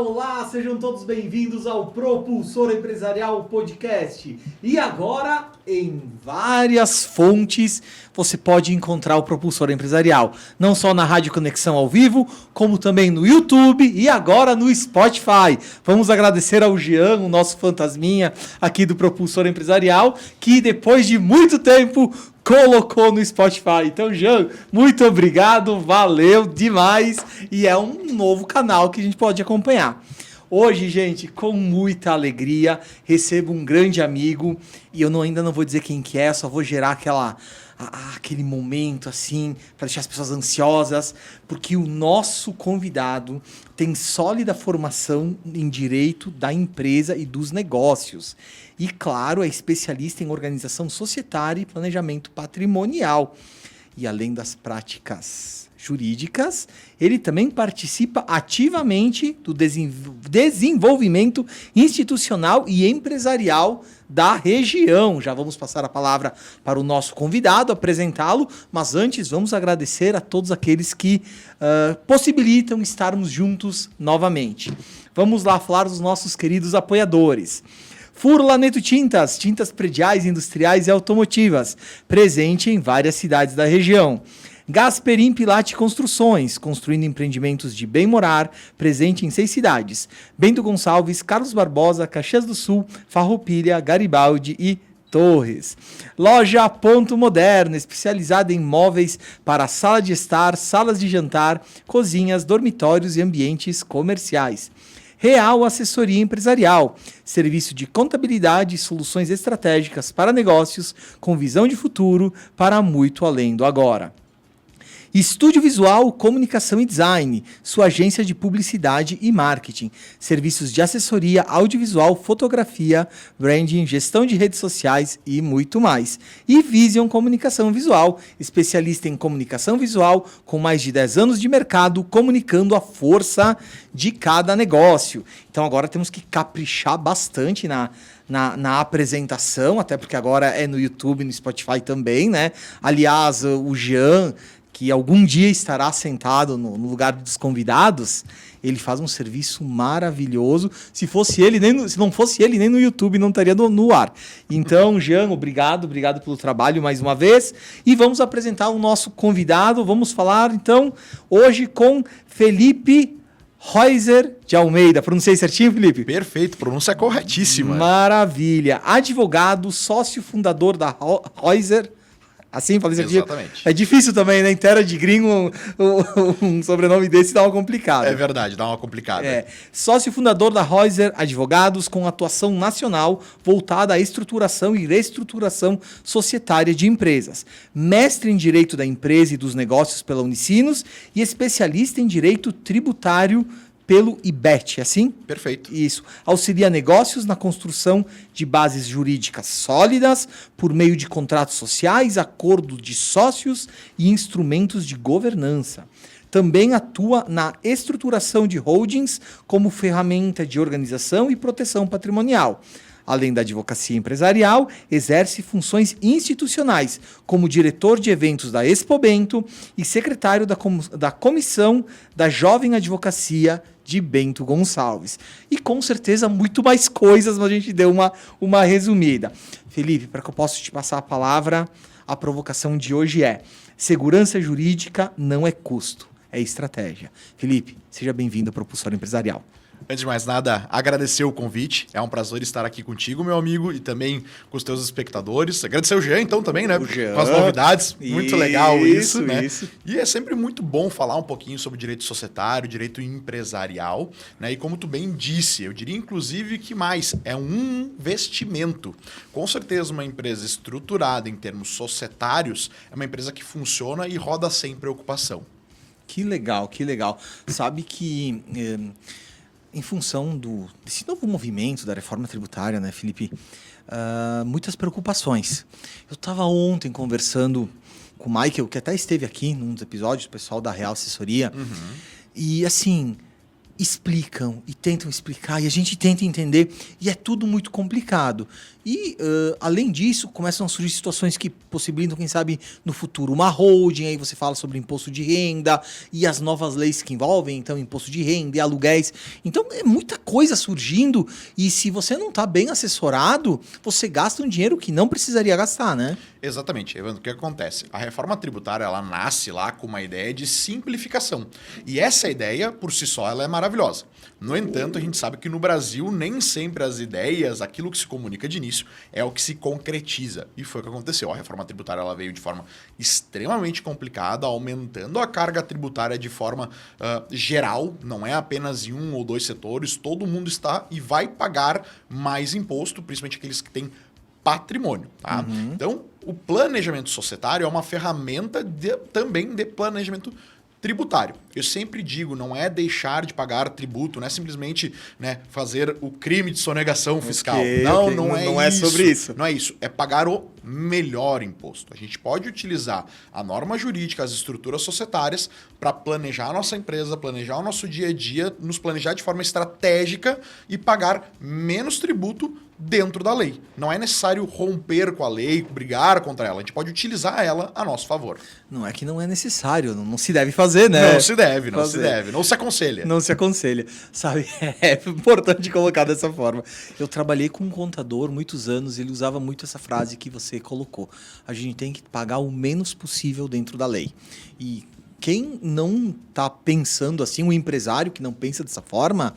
Olá, sejam todos bem-vindos ao Propulsor Empresarial Podcast. E agora, em várias fontes, você pode encontrar o Propulsor Empresarial. Não só na Rádio Conexão ao vivo, como também no YouTube e agora no Spotify. Vamos agradecer ao Jean, o nosso fantasminha aqui do Propulsor Empresarial, que depois de muito tempo colocou no Spotify. Então, Jean, muito obrigado, valeu demais. E é um novo canal que a gente pode acompanhar. Hoje, gente, com muita alegria, recebo um grande amigo. E eu ainda não vou dizer quem que é, só vou gerar aquele momento assim, para deixar as pessoas ansiosas, porque o nosso convidado tem sólida formação em direito da empresa e dos negócios. E, claro, é especialista em organização societária e planejamento patrimonial. E, além das práticas jurídicas, ele também participa ativamente do desenvolvimento institucional e empresarial da região. Já vamos passar a palavra para o nosso convidado, apresentá-lo, mas antes vamos agradecer a todos aqueles que possibilitam estarmos juntos novamente. Vamos lá falar dos nossos queridos apoiadores. Furlaneto Tintas, tintas prediais, industriais e automotivas, presente em várias cidades da região. Gasperim Pilate Construções, construindo empreendimentos de bem morar, presente em 6 cidades. Bento Gonçalves, Carlos Barbosa, Caxias do Sul, Farroupilha, Garibaldi e Torres. Loja Ponto Moderno, especializada em móveis para sala de estar, salas de jantar, cozinhas, dormitórios e ambientes comerciais. Real Assessoria Empresarial, serviço de contabilidade e soluções estratégicas para negócios com visão de futuro para muito além do agora. Estúdio Visual, Comunicação e Design, sua agência de publicidade e marketing. Serviços de assessoria, audiovisual, fotografia, branding, gestão de redes sociais e muito mais. E Vision Comunicação Visual, especialista em comunicação visual com mais de 10 anos de mercado, comunicando a força de cada negócio. Então agora temos que caprichar bastante na apresentação, até porque agora é no YouTube e no Spotify também, né? Aliás, o Jean, que algum dia estará sentado no lugar dos convidados, ele faz um serviço maravilhoso. Se não fosse ele, nem no YouTube não estaria no ar. Então, Jean, obrigado pelo trabalho mais uma vez. E vamos apresentar o nosso convidado. Vamos falar, então, hoje com Felipe Reuser de Almeida. Pronunciei certinho, Felipe? Perfeito, pronúncia corretíssima. Maravilha. Advogado, sócio fundador da Reuser. Assim, falei certinho? Exatamente. É difícil também, né? Em terra de gringo, um sobrenome desse dá uma complicada. É verdade, dá uma complicada. Sócio fundador da Reuser Advogados, com atuação nacional voltada à estruturação e reestruturação societária de empresas. Mestre em Direito da Empresa e dos Negócios pela Unicinos e especialista em Direito Tributário pelo IBET, assim? Perfeito. Isso. Auxilia negócios na construção de bases jurídicas sólidas por meio de contratos sociais, acordo de sócios e instrumentos de governança. Também atua na estruturação de holdings como ferramenta de organização e proteção patrimonial. Além da advocacia empresarial, exerce funções institucionais, como diretor de eventos da Expo Bento e secretário da Comissão da Jovem Advocacia de Bento Gonçalves. E com certeza muito mais coisas, mas a gente deu uma resumida. Felipe, para que eu possa te passar a palavra, a provocação de hoje é: segurança jurídica não é custo, é estratégia. Felipe, seja bem-vindo ao Propulsor Empresarial. Antes de mais nada, agradecer o convite. É um prazer estar aqui contigo, meu amigo, e também com os teus espectadores. Agradecer o Jean, então, também, né? O Jean. Com as novidades. Muito legal isso, né? Isso. E é sempre muito bom falar um pouquinho sobre direito societário, direito empresarial, né? E como tu bem disse, eu diria, inclusive, que mais é um investimento. Com certeza, uma empresa estruturada em termos societários é uma empresa que funciona e roda sem preocupação. Que legal, que legal. Sabe que em função desse novo movimento da reforma tributária, né, Felipe, muitas preocupações. Eu estava ontem conversando com o Michael, que até esteve aqui num dos episódios, o pessoal da Real Assessoria, e assim, explicam e tentam explicar, e a gente tenta entender, e é tudo muito complicado. E, além disso, começam a surgir situações que possibilitam, quem sabe, no futuro, uma holding, aí você fala sobre imposto de renda, e as novas leis que envolvem, então, imposto de renda e aluguéis. Então, é muita coisa surgindo, e se você não está bem assessorado, você gasta um dinheiro que não precisaria gastar, né? Exatamente, Evandro. O que acontece? A reforma tributária, ela nasce lá com uma ideia de simplificação. E essa ideia, por si só, ela é maravilhosa. No entanto, a gente sabe que no Brasil, nem sempre as ideias, aquilo que se comunica de início, é o que se concretiza. E foi o que aconteceu. A reforma tributária, ela veio de forma extremamente complicada, aumentando a carga tributária de forma geral, não é apenas em um ou dois setores, todo mundo está e vai pagar mais imposto, principalmente aqueles que têm patrimônio. Tá? Então, o planejamento societário é uma ferramenta também de planejamento tributário. Eu sempre digo, não é deixar de pagar tributo, não é simplesmente, né, fazer o crime de sonegação fiscal. Não é sobre isso. Não é isso. É pagar o melhor imposto. A gente pode utilizar a norma jurídica, as estruturas societárias, para planejar a nossa empresa, planejar o nosso dia a dia, nos planejar de forma estratégica e pagar menos tributo dentro da lei. Não é necessário romper com a lei, brigar contra ela. A gente pode utilizar ela a nosso favor. Não é que não é necessário, não se deve fazer, né? Não se deve, não se deve. Não se aconselha. Não se aconselha. Sabe, é importante colocar dessa forma. Eu trabalhei com um contador muitos anos e ele usava muito essa frase que você colocou. A gente tem que pagar o menos possível dentro da lei. E quem não está pensando assim, um empresário que não pensa dessa forma,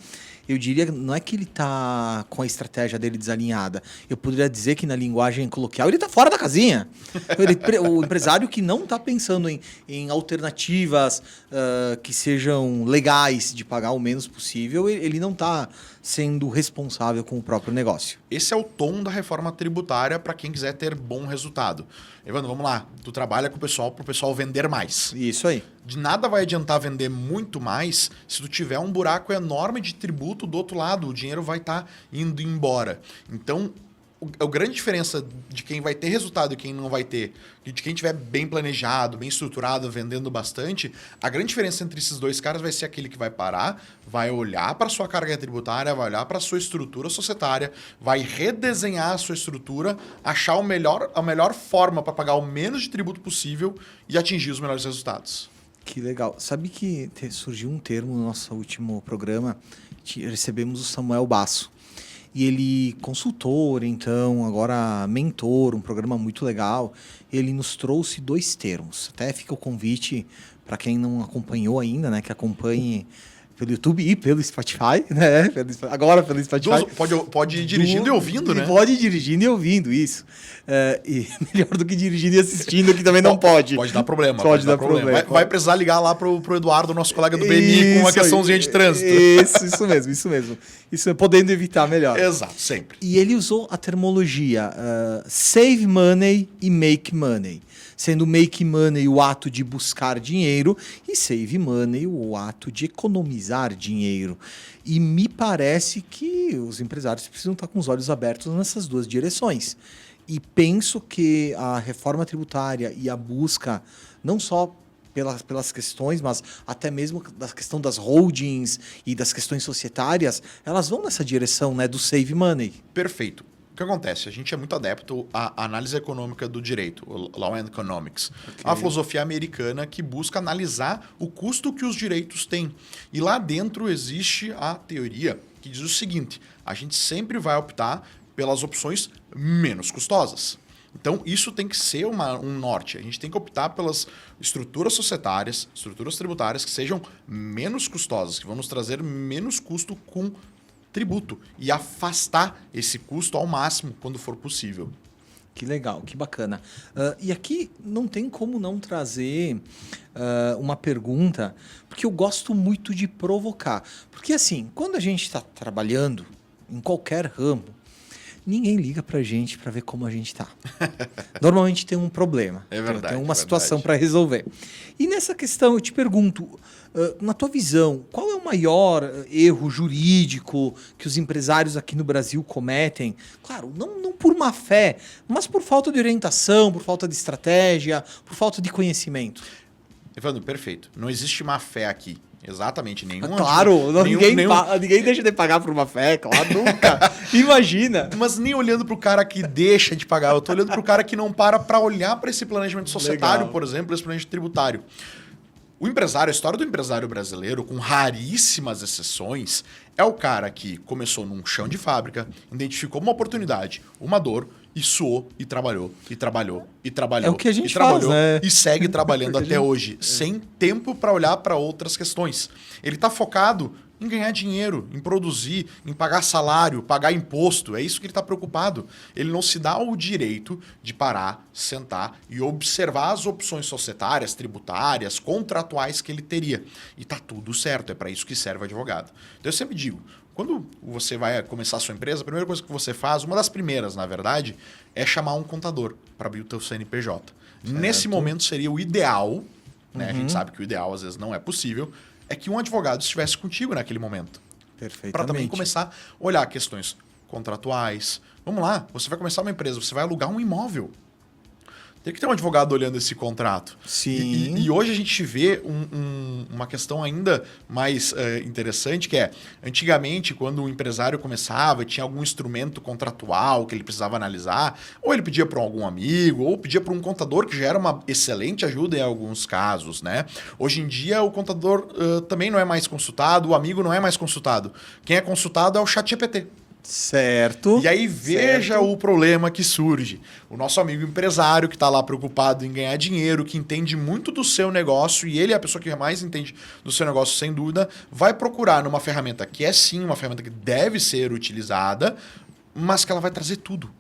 eu diria, não é que ele está com a estratégia dele desalinhada. Eu poderia dizer que na linguagem coloquial ele está fora da casinha. O empresário que não está pensando em alternativas que sejam legais de pagar o menos possível, ele não está sendo responsável com o próprio negócio. Esse é o tom da reforma tributária para quem quiser ter bom resultado. Evandro, vamos lá. Tu trabalha com o pessoal para o pessoal vender mais. Isso aí. De nada vai adiantar vender muito mais se tu tiver um buraco enorme de tributo do outro lado. O dinheiro vai estar indo embora. Então, a grande diferença de quem vai ter resultado e quem não vai ter, de quem tiver bem planejado, bem estruturado, vendendo bastante, a grande diferença entre esses dois caras vai ser aquele que vai parar, vai olhar para a sua carga tributária, vai olhar para a sua estrutura societária, vai redesenhar a sua estrutura, achar a melhor forma para pagar o menos de tributo possível e atingir os melhores resultados. Que legal. Sabe que surgiu um termo no nosso último programa, recebemos o Samuel Basso. E ele, consultor, então, agora mentor, um programa muito legal, ele nos trouxe 2 termos. Até fica o convite para quem não acompanhou ainda, né, que acompanhe pelo YouTube e pelo Spotify, né? Agora pelo Spotify. Pode ir dirigindo e ouvindo, né? Pode ir dirigindo e ouvindo, isso. E melhor do que dirigindo e assistindo, que também não pode. Pode dar problema. Pode dar problema. Vai precisar ligar lá pro Eduardo, nosso colega do BNI, com uma questãozinha de trânsito. Isso mesmo. Isso podendo evitar melhor. Exato, sempre. E ele usou a termologia save money e make money. Sendo make money o ato de buscar dinheiro e save money o ato de economizar dinheiro. E me parece que os empresários precisam estar com os olhos abertos nessas 2 direções. E penso que a reforma tributária e a busca, não só pelas questões, mas até mesmo da questão das holdings e das questões societárias, elas vão nessa direção, né, do save money. Perfeito. O que acontece? A gente é muito adepto à análise econômica do direito, o Law and Economics. Okay. É uma filosofia americana que busca analisar o custo que os direitos têm. E lá dentro existe a teoria que diz o seguinte: a gente sempre vai optar pelas opções menos custosas. Então, isso tem que ser um norte. A gente tem que optar pelas estruturas societárias, estruturas tributárias que sejam menos custosas, que vão nos trazer menos custo com tributo e afastar esse custo ao máximo quando for possível. Que legal, que bacana. E aqui não tem como não trazer uma pergunta, porque eu gosto muito de provocar. Porque assim, quando a gente está trabalhando em qualquer ramo, ninguém liga pra gente para ver como a gente tá. Normalmente tem um problema. É verdade. Tem uma situação para resolver. E nessa questão, eu te pergunto, na tua visão, qual é o maior erro jurídico que os empresários aqui no Brasil cometem? Claro, não por má fé, mas por falta de orientação, por falta de estratégia, por falta de conhecimento. Evandro, perfeito. Não existe má fé aqui. Exatamente. Claro, ninguém deixa de pagar por uma fé, claro, nunca. Imagina. Mas nem olhando para o cara que deixa de pagar, eu estou olhando para o cara que não para olhar para esse planejamento societário, por exemplo, esse planejamento tributário. O empresário, a história do empresário brasileiro, com raríssimas exceções, é o cara que começou num chão de fábrica, identificou uma oportunidade, uma dor, e suou, e trabalhou, e trabalhou, e trabalhou. É o que a gente faz, né? E segue trabalhando até hoje, sem tempo para olhar para outras questões. Ele está focado em ganhar dinheiro, em produzir, em pagar salário, pagar imposto. É isso que ele está preocupado. Ele não se dá o direito de parar, sentar e observar as opções societárias, tributárias, contratuais que ele teria. E tá tudo certo, é para isso que serve o advogado. Então eu sempre digo, quando você vai começar a sua empresa, a primeira coisa que você faz, uma das primeiras, na verdade, é chamar um contador para abrir o teu CNPJ. Certo. Nesse momento seria o ideal, né? A gente sabe que o ideal às vezes não é possível, é que um advogado estivesse contigo naquele momento. Perfeitamente. Para também começar a olhar questões contratuais. Vamos lá, você vai começar uma empresa, você vai alugar um imóvel. Tem que ter um advogado olhando esse contrato. Sim. E hoje a gente vê uma questão ainda mais interessante, que é, antigamente, quando o empresário começava, tinha algum instrumento contratual que ele precisava analisar, ou ele pedia para algum amigo, ou pedia para um contador, que já era uma excelente ajuda em alguns casos, né? Hoje em dia, o contador também não é mais consultado, o amigo não é mais consultado. Quem é consultado é o ChatGPT. Certo. E aí veja o problema que surge. O nosso amigo empresário que está lá preocupado em ganhar dinheiro, que entende muito do seu negócio, e ele é a pessoa que mais entende do seu negócio, sem dúvida, vai procurar numa ferramenta que é sim uma ferramenta que deve ser utilizada, mas que ela vai trazer tudo.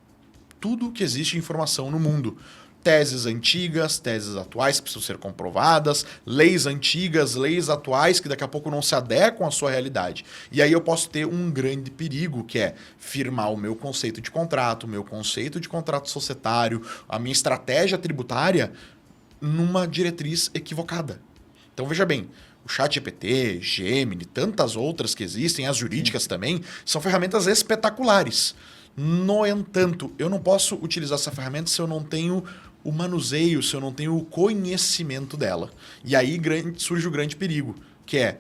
Tudo que existe de informação no mundo. Teses antigas, teses atuais que precisam ser comprovadas, leis antigas, leis atuais que daqui a pouco não se adequam à sua realidade. E aí eu posso ter um grande perigo, que é firmar o meu conceito de contrato, o meu conceito de contrato societário, a minha estratégia tributária numa diretriz equivocada. Então veja bem, o ChatGPT, Gemini, tantas outras que existem, as jurídicas também, são ferramentas espetaculares. No entanto, eu não posso utilizar essa ferramenta se eu não tenho o manuseio, se eu não tenho o conhecimento dela. E aí surge o grande perigo, que é,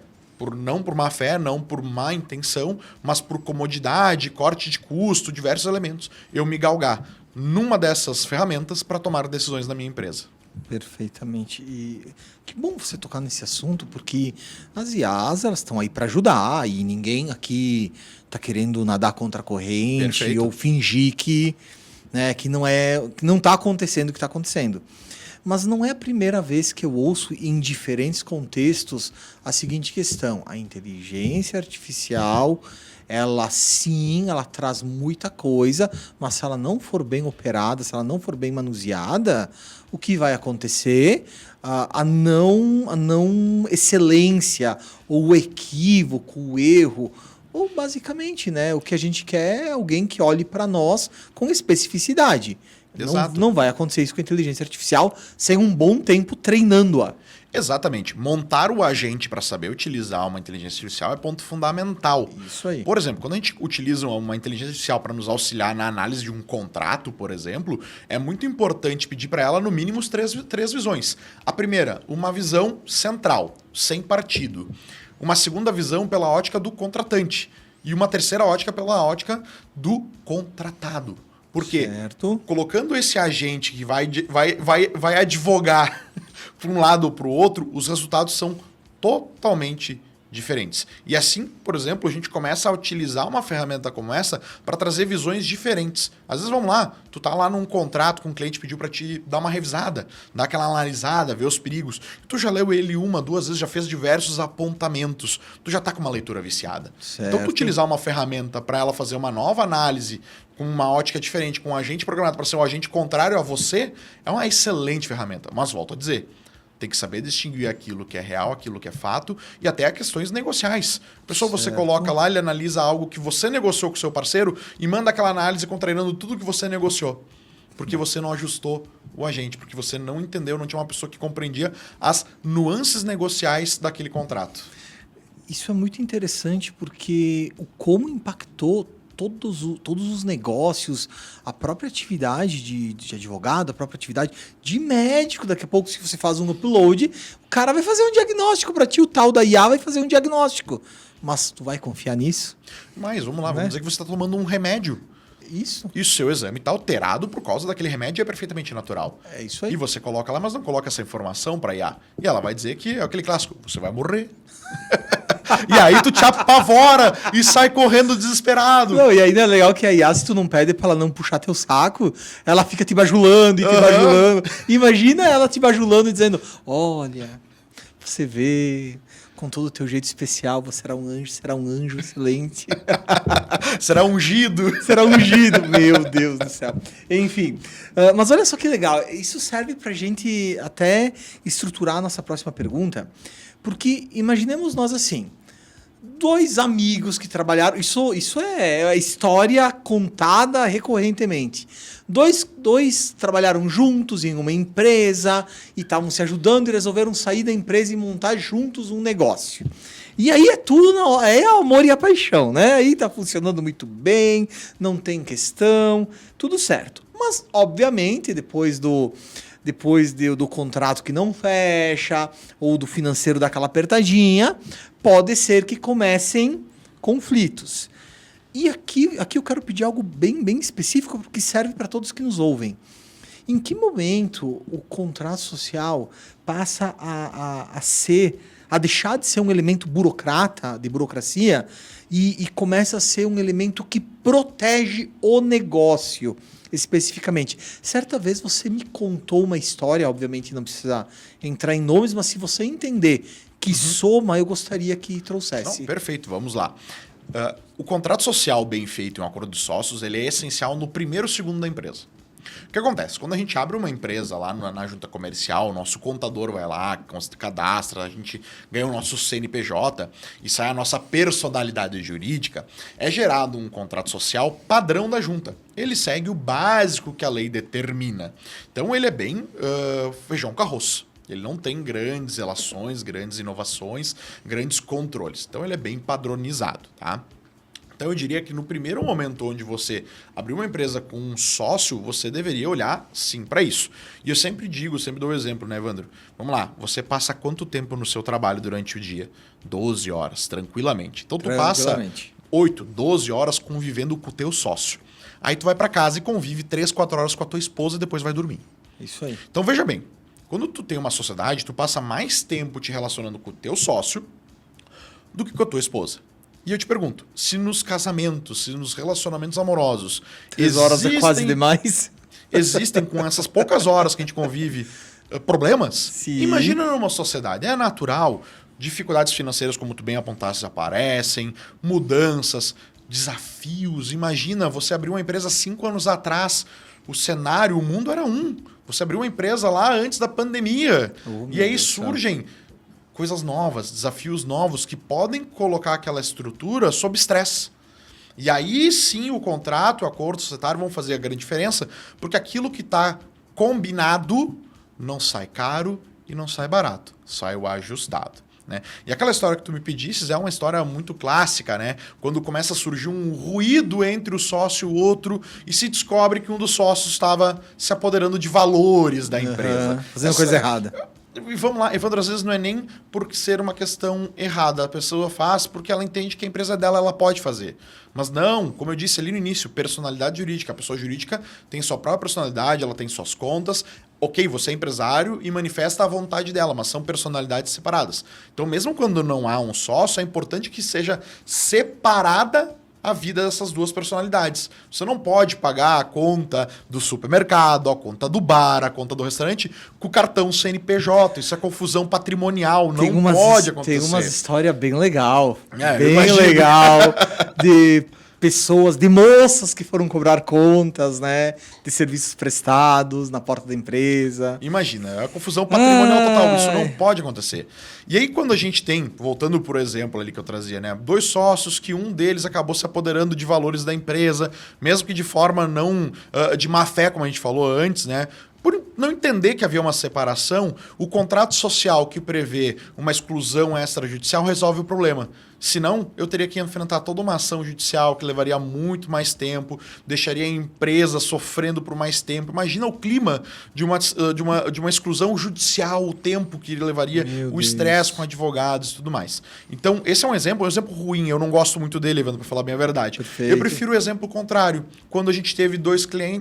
não por má fé, não por má intenção, mas por comodidade, corte de custo, diversos elementos, eu me galgar numa dessas ferramentas para tomar decisões na minha empresa. Perfeitamente. E que bom você tocar nesse assunto, porque as IAs, elas estão aí para ajudar e ninguém aqui está querendo nadar contra a corrente. Perfeito. Ou fingir que, né, que não está acontecendo o que está acontecendo. Mas não é a primeira vez que eu ouço em diferentes contextos a seguinte questão: a inteligência artificial, ela traz muita coisa, mas se ela não for bem operada, se ela não for bem manuseada, o que vai acontecer? A não excelência, ou o equívoco, o erro, ou basicamente, né, o que a gente quer é alguém que olhe para nós com especificidade. Não vai acontecer isso com a inteligência artificial sem um bom tempo treinando-a. Exatamente. Montar o agente para saber utilizar uma inteligência artificial é ponto fundamental. Isso aí. Por exemplo, quando a gente utiliza uma inteligência artificial para nos auxiliar na análise de um contrato, por exemplo, é muito importante pedir para ela, no mínimo, três visões. A primeira, uma visão central, sem partido. Uma segunda visão pela ótica do contratante. E uma terceira ótica pela ótica do contratado. Porque colocando esse agente que vai advogar para um lado ou para o outro, os resultados são totalmente diferentes. E assim, por exemplo, a gente começa a utilizar uma ferramenta como essa para trazer visões diferentes. Às vezes, vamos lá, tu tá lá num contrato com um cliente, pediu para te dar uma revisada, dar aquela analisada, ver os perigos. Tu já leu ele uma, duas vezes, já fez diversos apontamentos. Tu já tá com uma leitura viciada. Certo. Então, tu utilizar uma ferramenta para ela fazer uma nova análise com uma ótica diferente, com um agente programado para ser um agente contrário a você, é uma excelente ferramenta. Mas volto a dizer, tem que saber distinguir aquilo que é real, aquilo que é fato, e até questões negociais. A pessoa, você coloca lá, ele analisa algo que você negociou com o seu parceiro e manda aquela análise contrariando tudo que você negociou. Porque você não ajustou o agente, porque você não entendeu, não tinha uma pessoa que compreendia as nuances negociais daquele contrato. Isso é muito interessante porque como impactou todos os negócios, a própria atividade de advogado, a própria atividade de médico. Daqui a pouco, se você faz um upload, o cara vai fazer um diagnóstico para ti, o tal da IA vai fazer um diagnóstico. Mas tu vai confiar nisso? Mas, vamos lá, Né? vamos dizer que você está tomando um remédio. Isso. E o seu exame está alterado por causa daquele remédio e é perfeitamente natural. É isso aí. E você coloca lá, mas não coloca essa informação para IA. E ela vai dizer que é aquele clássico, você vai morrer. E aí tu te apavora e sai correndo desesperado. Não, e ainda é legal que a IA, se tu não pede pra ela não puxar teu saco, ela fica te bajulando e te bajulando. Imagina ela te bajulando e dizendo, olha, você vê, com todo o teu jeito especial, você será um anjo excelente. Será ungido. Será ungido, meu Deus do céu. Enfim, mas olha só que legal, isso serve pra gente até estruturar a nossa próxima pergunta, porque imaginemos nós assim, dois amigos que trabalharam, isso é a história contada recorrentemente. Dois trabalharam juntos em uma empresa e estavam se ajudando e resolveram sair da empresa e montar juntos um negócio. E aí é tudo, é amor e a paixão, né? Aí tá funcionando muito bem, não tem questão, tudo certo. Mas, obviamente, depois do contrato que não fecha, ou do financeiro daquela apertadinha, pode ser que comecem conflitos. E aqui eu quero pedir algo bem específico, porque serve para todos que nos ouvem. Em que momento o contrato social passa a deixar de ser um elemento de burocracia, e começa a ser um elemento que protege o negócio? Especificamente. Certa vez você me contou uma história, obviamente não precisa entrar em nomes, mas se você entender que soma, eu gostaria que trouxesse. Não, perfeito, vamos lá. O contrato social bem feito em um acordo de sócios, ele é essencial no primeiro segundo da empresa. O que acontece? Quando a gente abre uma empresa lá na junta comercial, o nosso contador vai lá, cadastra, a gente ganha o nosso CNPJ e sai a nossa personalidade jurídica, é gerado um contrato social padrão da junta. Ele segue o básico que a lei determina. Então ele é bem feijão com arroz. Ele não tem grandes relações, grandes inovações, grandes controles. Então ele é bem padronizado, tá? Então eu diria que no primeiro momento onde você abrir uma empresa com um sócio, você deveria olhar sim para isso. E eu sempre dou o exemplo, né, Evandro? Vamos lá, você passa quanto tempo no seu trabalho durante o dia? 12 horas, tranquilamente. Então tu passa 8, 12 horas convivendo com o teu sócio. Aí tu vai para casa e convive 3, 4 horas com a tua esposa e depois vai dormir. Isso aí. Então veja bem, quando tu tem uma sociedade, tu passa mais tempo te relacionando com o teu sócio do que com a tua esposa. E eu te pergunto, se nos casamentos, se nos relacionamentos amorosos... 3 horas é quase demais. Existem com essas poucas horas que a gente convive problemas? Sim. Imagina numa sociedade. É natural, dificuldades financeiras, como tu bem apontaste, aparecem, mudanças, desafios. Imagina você abrir uma empresa 5 anos atrás, o cenário, o mundo era um. Você abriu uma empresa lá antes da pandemia. E aí surgem coisas novas, desafios novos que podem colocar aquela estrutura sob estresse. E aí sim o contrato, o acordo societário vão fazer a grande diferença, porque aquilo que está combinado não sai caro e não sai barato, sai o ajustado. Né? E aquela história que tu me pedisses é uma história muito clássica, né? Quando começa a surgir um ruído entre o sócio e o outro e se descobre que um dos sócios estava se apoderando de valores da empresa. Fazendo coisa errada. E vamos lá, Evandro, às vezes não é nem por ser uma questão errada. A pessoa faz porque ela entende que a empresa dela ela pode fazer. Mas não, como eu disse ali no início, personalidade jurídica. A pessoa jurídica tem sua própria personalidade, ela tem suas contas. Ok, você é empresário e manifesta a vontade dela, mas são personalidades separadas. Então, mesmo quando não há um sócio, é importante que seja separada a vida dessas duas personalidades. Você não pode pagar a conta do supermercado, a conta do bar, a conta do restaurante com o cartão CNPJ. Isso é confusão patrimonial, não pode acontecer. Tem uma história bem legal, bem legal, de pessoas, de moças que foram cobrar contas, né, de serviços prestados na porta da empresa. Imagina, é a confusão patrimonial total, isso não pode acontecer. E aí quando a gente tem, voltando por exemplo ali que eu trazia, né, 2 sócios que um deles acabou se apoderando de valores da empresa, mesmo que de forma não de má fé, como a gente falou antes, né, por não entender que havia uma separação, o contrato social que prevê uma exclusão extrajudicial resolve o problema. Senão, eu teria que enfrentar toda uma ação judicial que levaria muito mais tempo, deixaria a empresa sofrendo por mais tempo. Imagina o clima de uma exclusão judicial, o tempo que levaria, o estresse com advogados e tudo mais. Então, esse é um exemplo ruim. Eu não gosto muito dele, Evandro, para falar bem a verdade. Perfeito. Eu prefiro o exemplo contrário. Quando a gente teve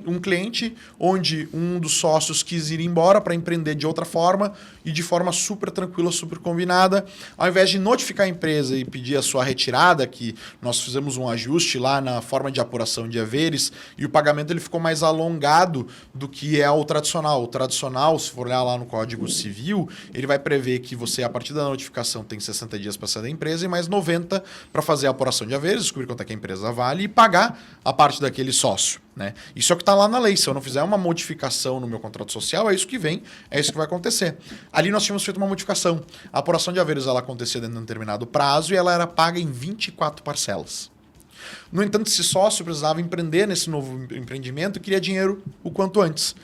um cliente onde um dos sócios quis ir embora para empreender de outra forma e de forma super tranquila, super combinada, ao invés de notificar a empresa e pedir a sua retirada, que nós fizemos um ajuste lá na forma de apuração de haveres e o pagamento ele ficou mais alongado do que é o tradicional. O tradicional, se for olhar lá no Código Civil, ele vai prever que você, a partir da notificação, tem 60 dias para sair da empresa e mais 90 para fazer a apuração de haveres, descobrir quanto é que a empresa vale e pagar a parte daquele sócio. Né? Isso é o que está lá na lei. Se eu não fizer uma modificação no meu contrato social, é isso que vem, é isso que vai acontecer. Ali nós tínhamos feito uma modificação. A apuração de haveres ela acontecia dentro de um determinado prazo e ela era paga em 24 parcelas. No entanto, esse sócio precisava empreender nesse novo empreendimento e queria dinheiro o quanto antes.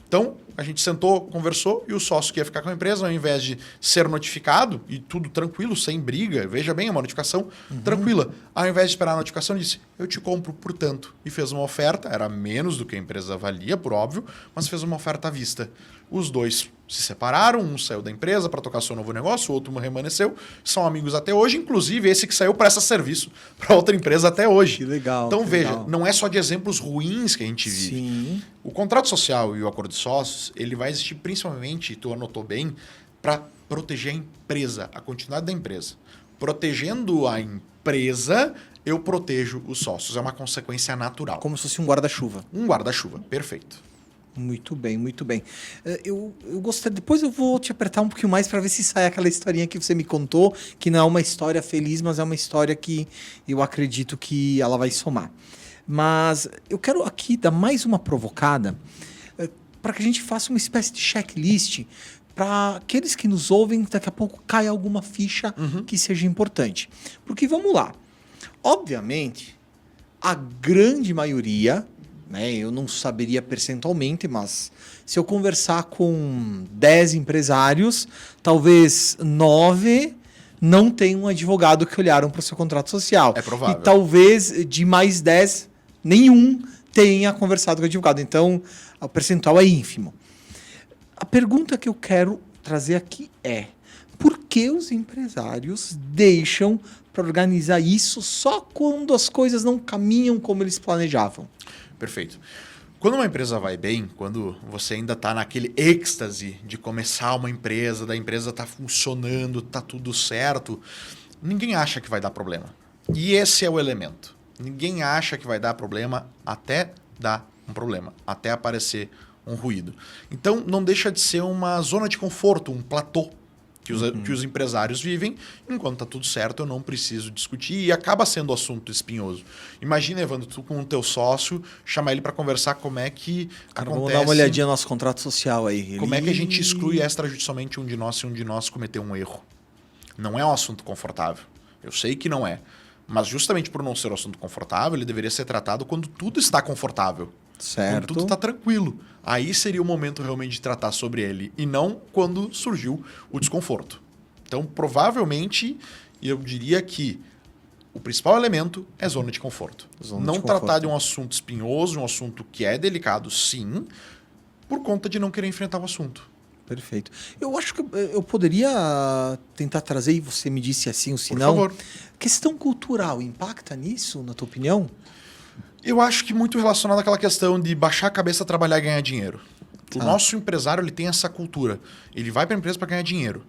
Então, a gente sentou, conversou e o sócio que ia ficar com a empresa, ao invés de ser notificado, e tudo tranquilo, sem briga, veja bem, é uma notificação tranquila. Ao invés de esperar a notificação, ele disse, eu te compro por tanto. E fez uma oferta, era menos do que a empresa valia, por óbvio, mas fez uma oferta à vista. Os dois se separaram, um saiu da empresa para tocar seu novo negócio, o outro permaneceu, são amigos até hoje, inclusive esse que saiu presta serviço para outra empresa até hoje. Que legal. Então que veja, legal. não é só de exemplos ruins que a gente vive. Sim. O contrato social e o acordo de sócios, ele vai existir principalmente, tu anotou bem, para proteger a empresa, a continuidade da empresa. Protegendo a empresa, eu protejo os sócios. É uma consequência natural. Como se fosse um guarda-chuva. Um guarda-chuva, perfeito. Muito bem, muito bem. Eu gostaria. Depois eu vou te apertar um pouquinho mais para ver se sai aquela historinha que você me contou, que não é uma história feliz, mas é uma história que eu acredito que ela vai somar. Mas eu quero aqui dar mais uma provocada para que a gente faça uma espécie de checklist para aqueles que nos ouvem, daqui a pouco cai alguma ficha que seja importante. Porque vamos lá. Obviamente, a grande maioria, né, eu não saberia percentualmente, mas se eu conversar com 10 empresários, talvez 9 não tenham um advogado que olharam para o seu contrato social. É provável. E talvez de mais 10, nenhum tenha conversado com o advogado. Então, o percentual é ínfimo. A pergunta que eu quero trazer aqui é: por que os empresários deixam para organizar isso só quando as coisas não caminham como eles planejavam? Perfeito. Quando uma empresa vai bem, quando você ainda está naquele êxtase de começar uma empresa, da empresa tá funcionando, tá tudo certo, ninguém acha que vai dar problema. E esse é o elemento. Ninguém acha que vai dar problema até dar um problema, até aparecer um ruído. Então, não deixa de ser uma zona de conforto, um platô que os empresários vivem. Enquanto está tudo certo, eu não preciso discutir e acaba sendo assunto espinhoso. Imagina, Evandro, tu com o teu sócio, chamar ele para conversar como é que acontece... Vamos dar uma olhadinha no nosso contrato social aí. Como é que a gente exclui extrajudicialmente um de nós se um de nós cometeu um erro? Não é um assunto confortável. Eu sei que não é. Mas justamente por não ser um assunto confortável, ele deveria ser tratado quando tudo está confortável. Certo. Quando tudo está tranquilo. Aí seria o momento realmente de tratar sobre ele. E não quando surgiu o desconforto. Então, provavelmente, eu diria que o principal elemento é zona de conforto. Não tratar de um assunto espinhoso, um assunto que é delicado, sim, por conta de não querer enfrentar o assunto. Perfeito. Eu acho que eu poderia tentar trazer, e você me disse assim, ou se não... Por favor. Questão cultural, impacta nisso, na tua opinião? Eu acho que muito relacionado àquela questão de baixar a cabeça, trabalhar e ganhar dinheiro. O nosso empresário ele tem essa cultura. Ele vai para a empresa para ganhar dinheiro.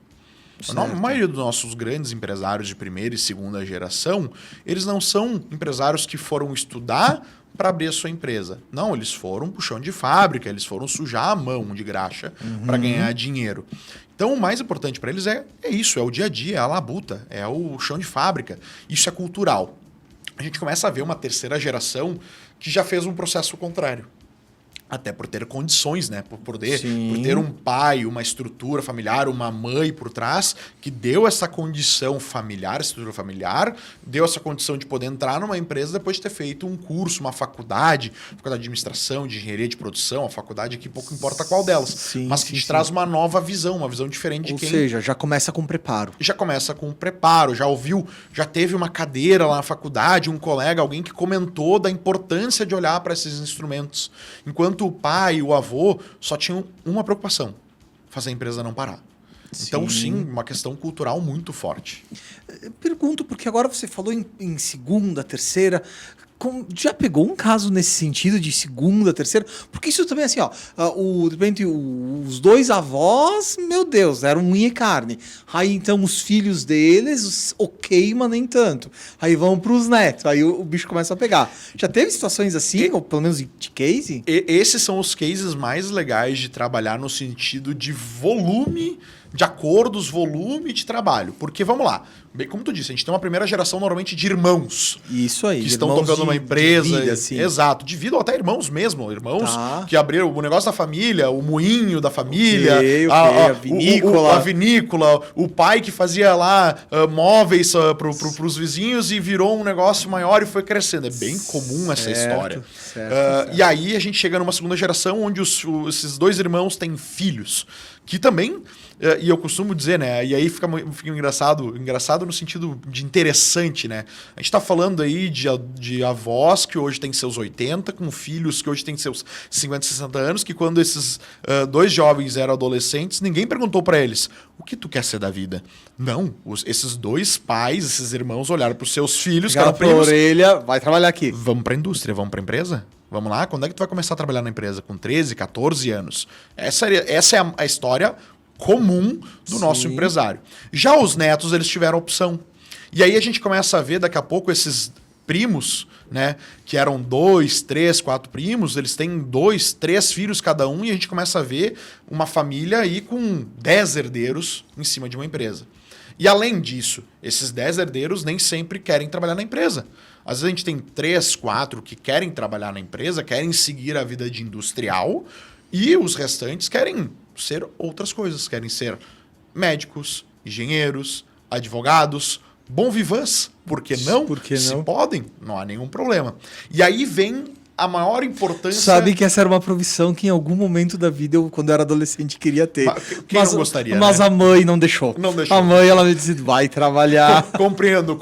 Certo. A maioria dos nossos grandes empresários de primeira e segunda geração, eles não são empresários que foram estudar para abrir a sua empresa. Não, eles foram pro chão de fábrica, eles foram sujar a mão de graxa para ganhar dinheiro. Então, o mais importante para eles é isso, é o dia a dia, é a labuta, é o chão de fábrica. Isso é cultural. A gente começa a ver uma terceira geração que já fez um processo contrário. Até por ter condições, né? Por Sim. ter um pai, uma estrutura familiar, uma mãe por trás, que deu essa condição familiar, estrutura familiar, deu essa condição de poder entrar numa empresa depois de ter feito um curso, uma faculdade de administração, de engenharia de produção, a faculdade aqui pouco importa qual delas, Sim, mas que sim, te sim. traz uma nova visão, uma visão diferente de Ou quem... seja, já começa com preparo. Já começa com o preparo, já ouviu, já teve uma cadeira lá na faculdade, um colega, alguém que comentou da importância de olhar para esses instrumentos. Enquanto o pai e o avô só tinham uma preocupação: fazer a empresa não parar. Então, sim, uma questão cultural muito forte. Pergunto, porque agora você falou em segunda, terceira. Já pegou um caso nesse sentido de segunda, terceira? Porque isso também, assim, ó, de repente, os dois avós, meu Deus, eram unha e carne. Aí, então, os filhos deles, ok, mas nem tanto. Aí vão pros netos, aí o bicho começa a pegar. Já teve situações assim, ou pelo menos de case? Esses são os cases mais legais de trabalhar no sentido de volume, de acordos, volume de trabalho. Porque, vamos lá, bem, como tu disse, a gente tem uma primeira geração normalmente de irmãos. Isso aí. Que estão tocando numa empresa. De vida, assim. Exato, de vida ou até irmãos mesmo. Irmãos Tá. que abriram o negócio da família, o moinho da família, Ok, a vinícola. a vinícola, o pai que fazia lá móveis para os vizinhos e virou um negócio maior e foi crescendo. É bem comum essa história. Certo. E aí a gente chega numa segunda geração onde esses dois irmãos têm filhos. Que também, e eu costumo dizer, né? E aí fica engraçado no sentido de interessante, né? A gente está falando aí de avós que hoje têm seus 80, com filhos que hoje têm seus 50, 60 anos, que quando esses dois jovens eram adolescentes, ninguém perguntou para eles: o que tu quer ser da vida? Não, esses dois pais, esses irmãos olharam para os seus filhos, que eram primos. Orelha, vai trabalhar aqui. Vamos para a indústria, vamos para a empresa? Vamos lá, quando é que tu vai começar a trabalhar na empresa? Com 13, 14 anos. Essa é a história comum do nosso empresário. Já os netos, eles tiveram opção. E aí a gente começa a ver daqui a pouco esses primos, né, que eram 2, 3, 4 primos, eles têm 2, 3 filhos cada um, e a gente começa a ver uma família aí com 10 herdeiros em cima de uma empresa. E além disso, esses 10 herdeiros nem sempre querem trabalhar na empresa. Às vezes a gente tem 3, 4 que querem trabalhar na empresa, querem seguir a vida de industrial, e os restantes querem ser outras coisas, querem ser médicos, engenheiros, advogados, bom vivãs. Por que não? Se podem, não há nenhum problema. E aí vem a maior importância... Sabe que essa era uma profissão que em algum momento da vida, eu, quando eu era adolescente, queria ter. Quem não gostaria, Mas né? A mãe não deixou. Não deixou. A mãe, ela me disse, vai trabalhar. Compreendo.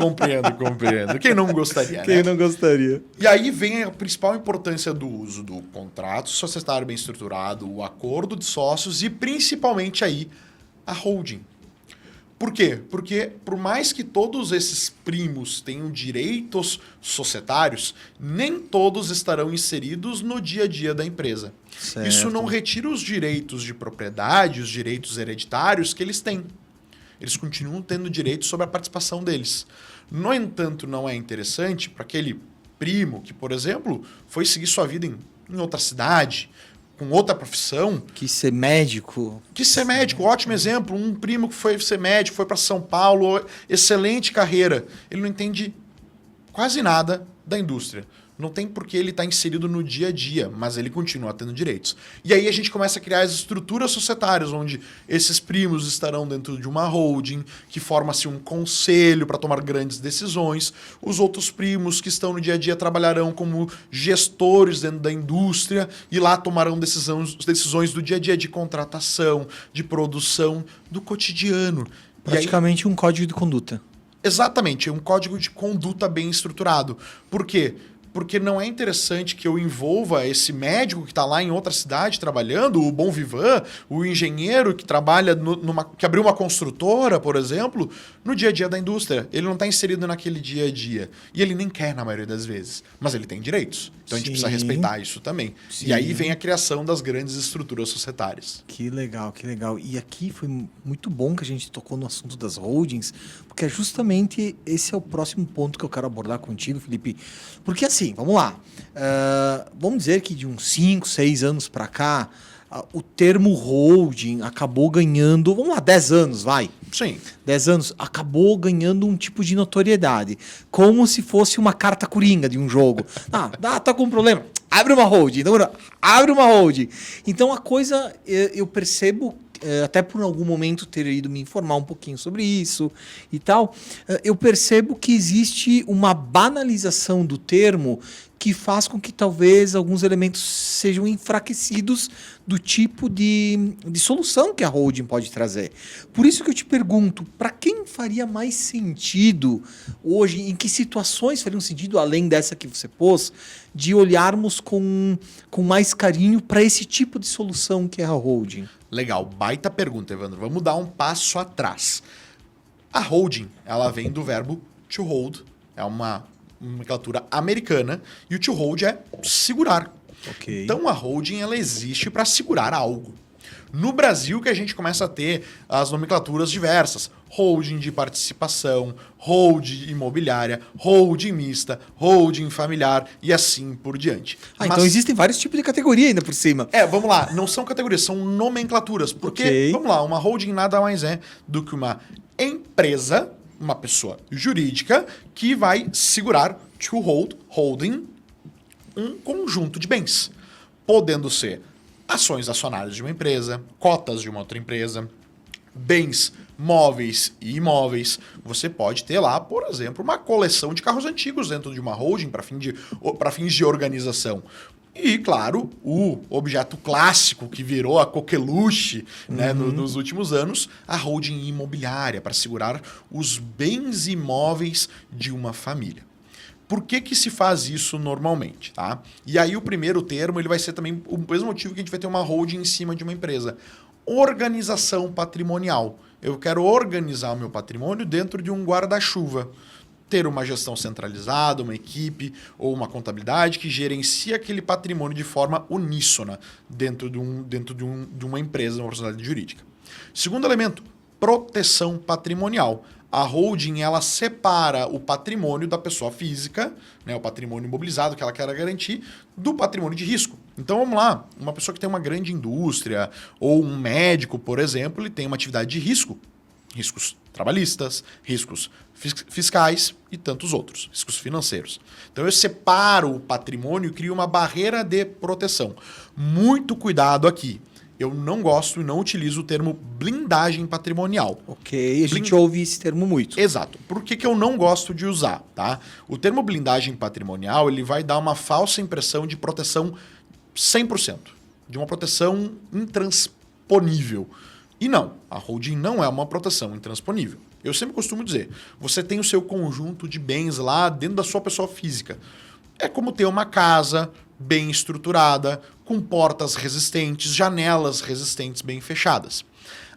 Quem não gostaria, Quem né? não gostaria? E aí vem a principal importância do uso do contrato societário bem estruturado, o acordo de sócios e principalmente aí a holding. Por quê? Porque por mais que todos esses primos tenham direitos societários, nem todos estarão inseridos no dia a dia da empresa. Certo. Isso não retira os direitos de propriedade, os direitos hereditários que eles têm. Eles continuam tendo direitos sobre a participação deles. No entanto, não é interessante para aquele primo que, por exemplo, foi seguir sua vida em outra cidade, com outra profissão. Quis ser médico. Ótimo exemplo. Um primo que foi ser médico, foi para São Paulo, excelente carreira. Ele não entende quase nada da indústria. Não tem por que ele estar inserido no dia a dia, mas ele continua tendo direitos. E aí a gente começa a criar as estruturas societárias, onde esses primos estarão dentro de uma holding, que forma-se um conselho para tomar grandes decisões. Os outros primos que estão no dia a dia trabalharão como gestores dentro da indústria e lá tomarão decisões do dia a dia de contratação, de produção, do cotidiano. Praticamente um código de conduta. Exatamente, é um código de conduta bem estruturado. Por quê? Porque não é interessante que eu envolva esse médico que está lá em outra cidade trabalhando, o bom vivan, o engenheiro que trabalha que abriu uma construtora, por exemplo, no dia a dia da indústria. Ele não está inserido naquele dia a dia. E ele nem quer na maioria das vezes. Mas ele tem direitos. Então a gente precisa respeitar isso também. Sim. E aí vem a criação das grandes estruturas societárias. Que legal, que legal. E aqui foi muito bom que a gente tocou no assunto das holdings, porque é justamente esse é o próximo ponto que eu quero abordar contigo, Felipe. Porque assim, vamos lá. Vamos dizer que de uns 5, 6 anos para cá, o termo holding acabou ganhando, vamos lá, 10 anos, vai. Sim. 10 anos, acabou ganhando um tipo de notoriedade. Como se fosse uma carta coringa de um jogo. Tá com um problema. abre uma holding. Então, abre uma holding. Então, a coisa, eu percebo, até por algum momento ter ido me informar um pouquinho sobre isso e tal, eu percebo que existe uma banalização do termo que faz com que talvez alguns elementos sejam enfraquecidos do tipo de solução que a holding pode trazer. Por isso que eu te pergunto, para quem faria mais sentido hoje, em que situações fariam sentido, além dessa que você pôs, de olharmos com mais carinho para esse tipo de solução que é a holding? Legal, baita pergunta, Evandro. Vamos dar um passo atrás. A holding, ela vem do verbo to hold, é uma nomenclatura americana, e o to hold é segurar. Okay. Então a holding ela existe para segurar algo. No Brasil que a gente começa a ter as nomenclaturas diversas. Holding de participação, holding imobiliária, holding mista, holding familiar e assim por diante. Então existem vários tipos de categoria ainda por cima. Vamos lá, não são categorias, são nomenclaturas. Porque, Okay. vamos lá, uma holding nada mais é do que uma empresa, uma pessoa jurídica, que vai segurar, to hold, holding, um conjunto de bens. Podendo ser ações acionárias de uma empresa, cotas de uma outra empresa, bens móveis e imóveis. Você pode ter lá, por exemplo, uma coleção de carros antigos dentro de uma holding para fins de organização. E, claro, o objeto clássico que virou a coqueluche, né, nos últimos anos, a holding imobiliária, para segurar os bens imóveis de uma família. Por que se faz isso normalmente? Tá? E aí o primeiro termo ele vai ser também o mesmo motivo que a gente vai ter uma holding em cima de uma empresa. Organização patrimonial. Eu quero organizar o meu patrimônio dentro de um guarda-chuva. Ter uma gestão centralizada, uma equipe ou uma contabilidade que gerencia aquele patrimônio de forma uníssona dentro de uma empresa, uma personalidade jurídica. Segundo elemento, proteção patrimonial. A holding ela separa o patrimônio da pessoa física, né, o patrimônio imobilizado que ela quer garantir, do patrimônio de risco. Então vamos lá, uma pessoa que tem uma grande indústria ou um médico, por exemplo, ele tem uma atividade de risco. Riscos trabalhistas, riscos fiscais e tantos outros, riscos financeiros. Então eu separo o patrimônio e crio uma barreira de proteção. Muito cuidado aqui. Eu não gosto e não utilizo o termo blindagem patrimonial. Ok, a gente ouve esse termo muito. Exato. Por que eu não gosto de usar? Tá? O termo blindagem patrimonial ele vai dar uma falsa impressão de proteção 100%, de uma proteção intransponível. E não, a holding não é uma proteção intransponível. Eu sempre costumo dizer, você tem o seu conjunto de bens lá dentro da sua pessoa física. É como ter uma casa bem estruturada, com portas resistentes, janelas resistentes bem fechadas.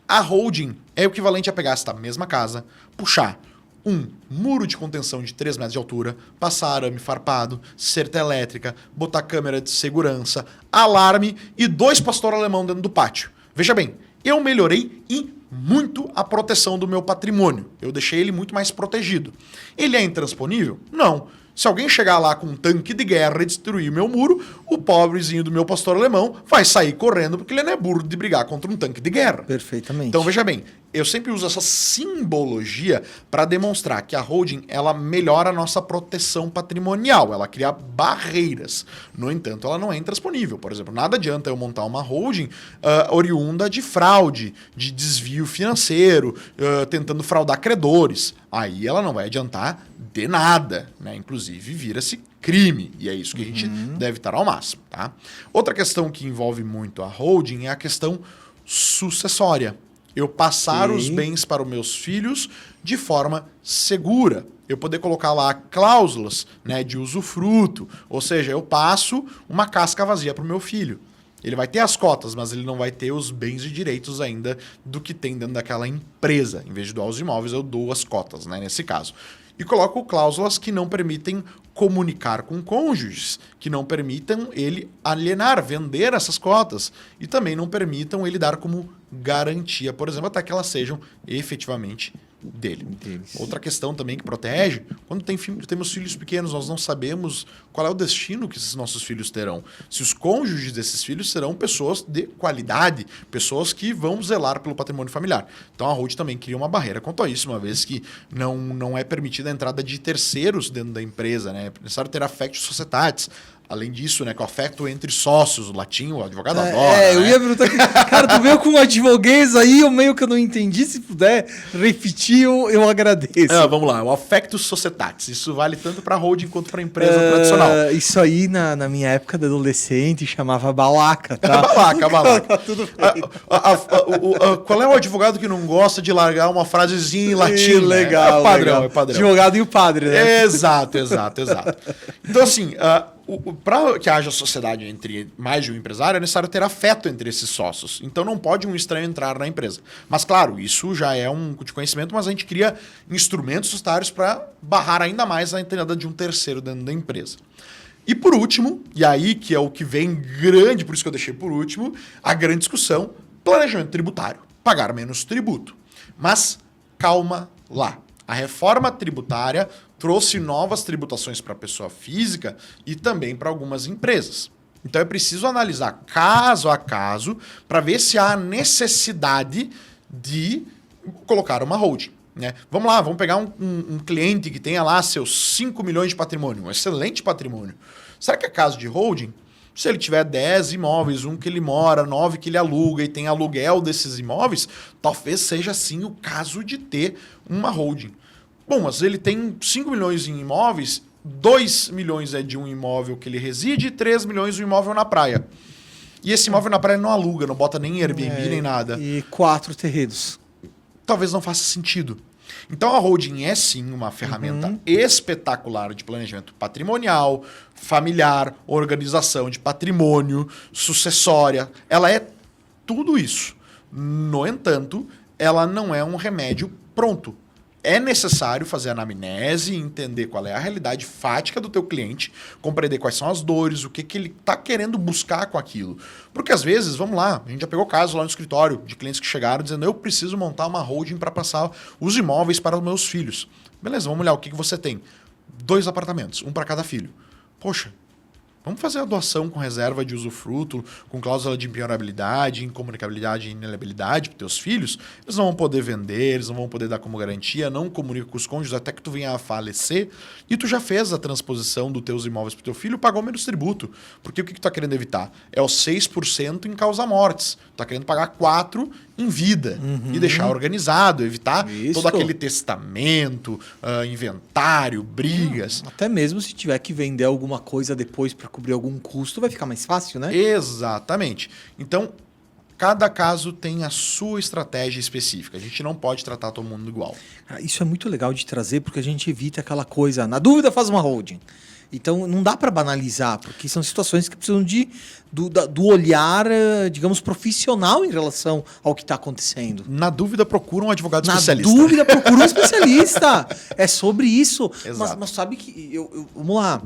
A holding é o equivalente a pegar esta mesma casa, puxar um muro de contenção de 3 metros de altura, passar arame farpado, cerca elétrica, botar câmera de segurança, alarme e 2 pastor alemão dentro do pátio. Veja bem, eu melhorei muito a proteção do meu patrimônio. Eu deixei ele muito mais protegido. Ele é intransponível? Não. Se alguém chegar lá com um tanque de guerra e destruir o meu muro, o pobrezinho do meu pastor alemão vai sair correndo porque ele não é burro de brigar contra um tanque de guerra. Perfeitamente. Então, veja bem, eu sempre uso essa simbologia para demonstrar que a holding ela melhora a nossa proteção patrimonial, ela cria barreiras. No entanto, ela não é intransponível. Por exemplo, nada adianta eu montar uma holding oriunda de fraude, de desvio financeiro, tentando fraudar credores. Aí ela não vai adiantar de nada, né? Inclusive vira-se crime, e é isso que a gente deve estar ao máximo. Tá? Outra questão que envolve muito a holding é a questão sucessória. Eu passar os bens para os meus filhos de forma segura. Eu poder colocar lá cláusulas, né, de usufruto. Ou seja, eu passo uma casca vazia para o meu filho. Ele vai ter as cotas, mas ele não vai ter os bens e direitos ainda do que tem dentro daquela empresa. Em vez de doar os imóveis, eu dou as cotas, né, nesse caso. E coloco cláusulas que não permitem comunicar com cônjuges, que não permitam ele alienar, vender essas cotas e também não permitam ele dar como garantia, por exemplo, até que elas sejam efetivamente dele. Outra questão também que protege, quando temos filhos pequenos, nós não sabemos qual é o destino que esses nossos filhos terão. Se os cônjuges desses filhos serão pessoas de qualidade, pessoas que vão zelar pelo patrimônio familiar. Então a holding também cria uma barreira quanto a isso, uma vez que não é permitida a entrada de terceiros dentro da empresa, né? É necessário ter affectio societatis. Além disso, né, que o afeto entre sócios, o latim, o advogado adora. Eu ia perguntar, cara, tu veio com um advoguês aí, eu meio que eu não entendi, se puder repetir, eu agradeço. Vamos lá, o affectus societatis, isso vale tanto para holding quanto para empresa tradicional. Isso aí, na minha época de adolescente, chamava balaca, tá? Balaca. Tudo bem. Qual é o advogado que não gosta de largar uma frasezinha em latim? Legal, É padrão, legal. é padrão. Advogado e o padre, né? Exato. Então, assim, para que haja sociedade entre mais de um empresário, é necessário ter afeto entre esses sócios. Então, não pode um estranho entrar na empresa. Mas, claro, isso já é um de conhecimento, mas a gente cria instrumentos societários para barrar ainda mais a entrada de um terceiro dentro da empresa. E por último, e aí que é o que vem grande, por isso que eu deixei por último, a grande discussão, planejamento tributário. Pagar menos tributo. Mas calma lá. A reforma tributária trouxe novas tributações para a pessoa física e também para algumas empresas. Então é preciso analisar caso a caso para ver se há necessidade de colocar uma holding. Né? Vamos lá, vamos pegar um cliente que tenha lá seus 5 milhões de patrimônio, um excelente patrimônio. Será que é caso de holding? Se ele tiver 10 imóveis, um que ele mora, 9 que ele aluga e tem aluguel desses imóveis, talvez seja sim o caso de ter uma holding. Bom, mas ele tem 5 milhões em imóveis, 2 milhões é de um imóvel que ele reside e 3 milhões um imóvel na praia. E esse imóvel na praia não aluga, não bota nem Airbnb nem nada. E 4 terrenos. Talvez não faça sentido. Então a holding é sim uma ferramenta espetacular de planejamento patrimonial, familiar, organização de patrimônio, sucessória. Ela é tudo isso. No entanto, ela não é um remédio pronto. É necessário fazer anamnese, entender qual é a realidade fática do teu cliente, compreender quais são as dores, o que ele está querendo buscar com aquilo. Porque às vezes, vamos lá, a gente já pegou casos lá no escritório de clientes que chegaram dizendo eu preciso montar uma holding para passar os imóveis para os meus filhos. Beleza, vamos olhar o que você tem. 2 apartamentos, um para cada filho. Poxa, vamos fazer a doação com reserva de usufruto, com cláusula de impenhorabilidade, incomunicabilidade e inaliabilidade para teus filhos. Eles não vão poder vender, eles não vão poder dar como garantia, não comunica com os cônjuges até que tu venha a falecer. E tu já fez a transposição dos teus imóveis para o teu filho, pagou menos tributo. Porque o que tu está querendo evitar? É os 6% em causa-mortes. Tu está querendo pagar 4% em vida e deixar organizado, evitar todo aquele testamento, inventário, brigas. Até mesmo se tiver que vender alguma coisa depois para cobrir algum custo, vai ficar mais fácil, né? Exatamente. Então, cada caso tem a sua estratégia específica. A gente não pode tratar todo mundo igual. Isso é muito legal de trazer, porque a gente evita aquela coisa, na dúvida faz uma holding. Então, não dá para banalizar, porque são situações que precisam do olhar, digamos, profissional em relação ao que está acontecendo. Na dúvida, procura um advogado especialista. Na dúvida, procura um especialista. É sobre isso. Exato. Mas sabe que... vamos lá.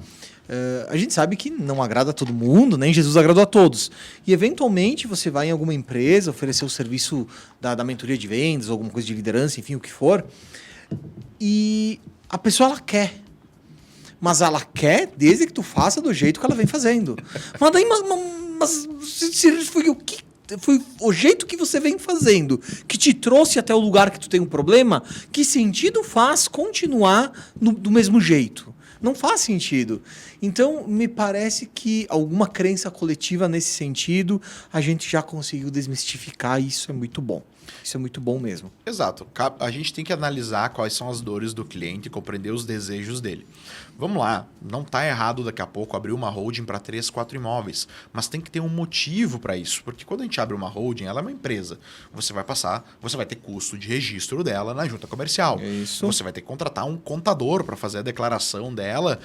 A gente sabe que não agrada a todo mundo, nem Jesus agradou a todos. E, eventualmente, você vai em alguma empresa oferecer o serviço da mentoria de vendas, alguma coisa de liderança, enfim, o que for. E a pessoa, ela quer. Mas ela quer desde que tu faça do jeito que ela vem fazendo. Mas daí, se foi o jeito que você vem fazendo que te trouxe até o lugar que tu tem um problema, que sentido faz continuar do mesmo jeito? Não faz sentido. Então, me parece que alguma crença coletiva nesse sentido, a gente já conseguiu desmistificar e isso é muito bom. Isso é muito bom mesmo. Exato. A gente tem que analisar quais são as dores do cliente e compreender os desejos dele. Vamos lá, não está errado daqui a pouco abrir uma holding para 3, 4 imóveis, mas tem que ter um motivo para isso, porque quando a gente abre uma holding, ela é uma empresa. Você vai ter custo de registro dela na junta comercial. Isso. Você vai ter que contratar um contador para fazer a declaração dela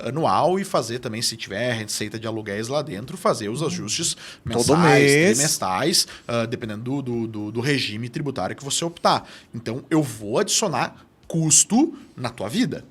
anual e fazer também, se tiver receita de aluguéis lá dentro, fazer os ajustes mensais, trimestrais, dependendo do regime tributário que você optar. Então, eu vou adicionar custo na tua vida.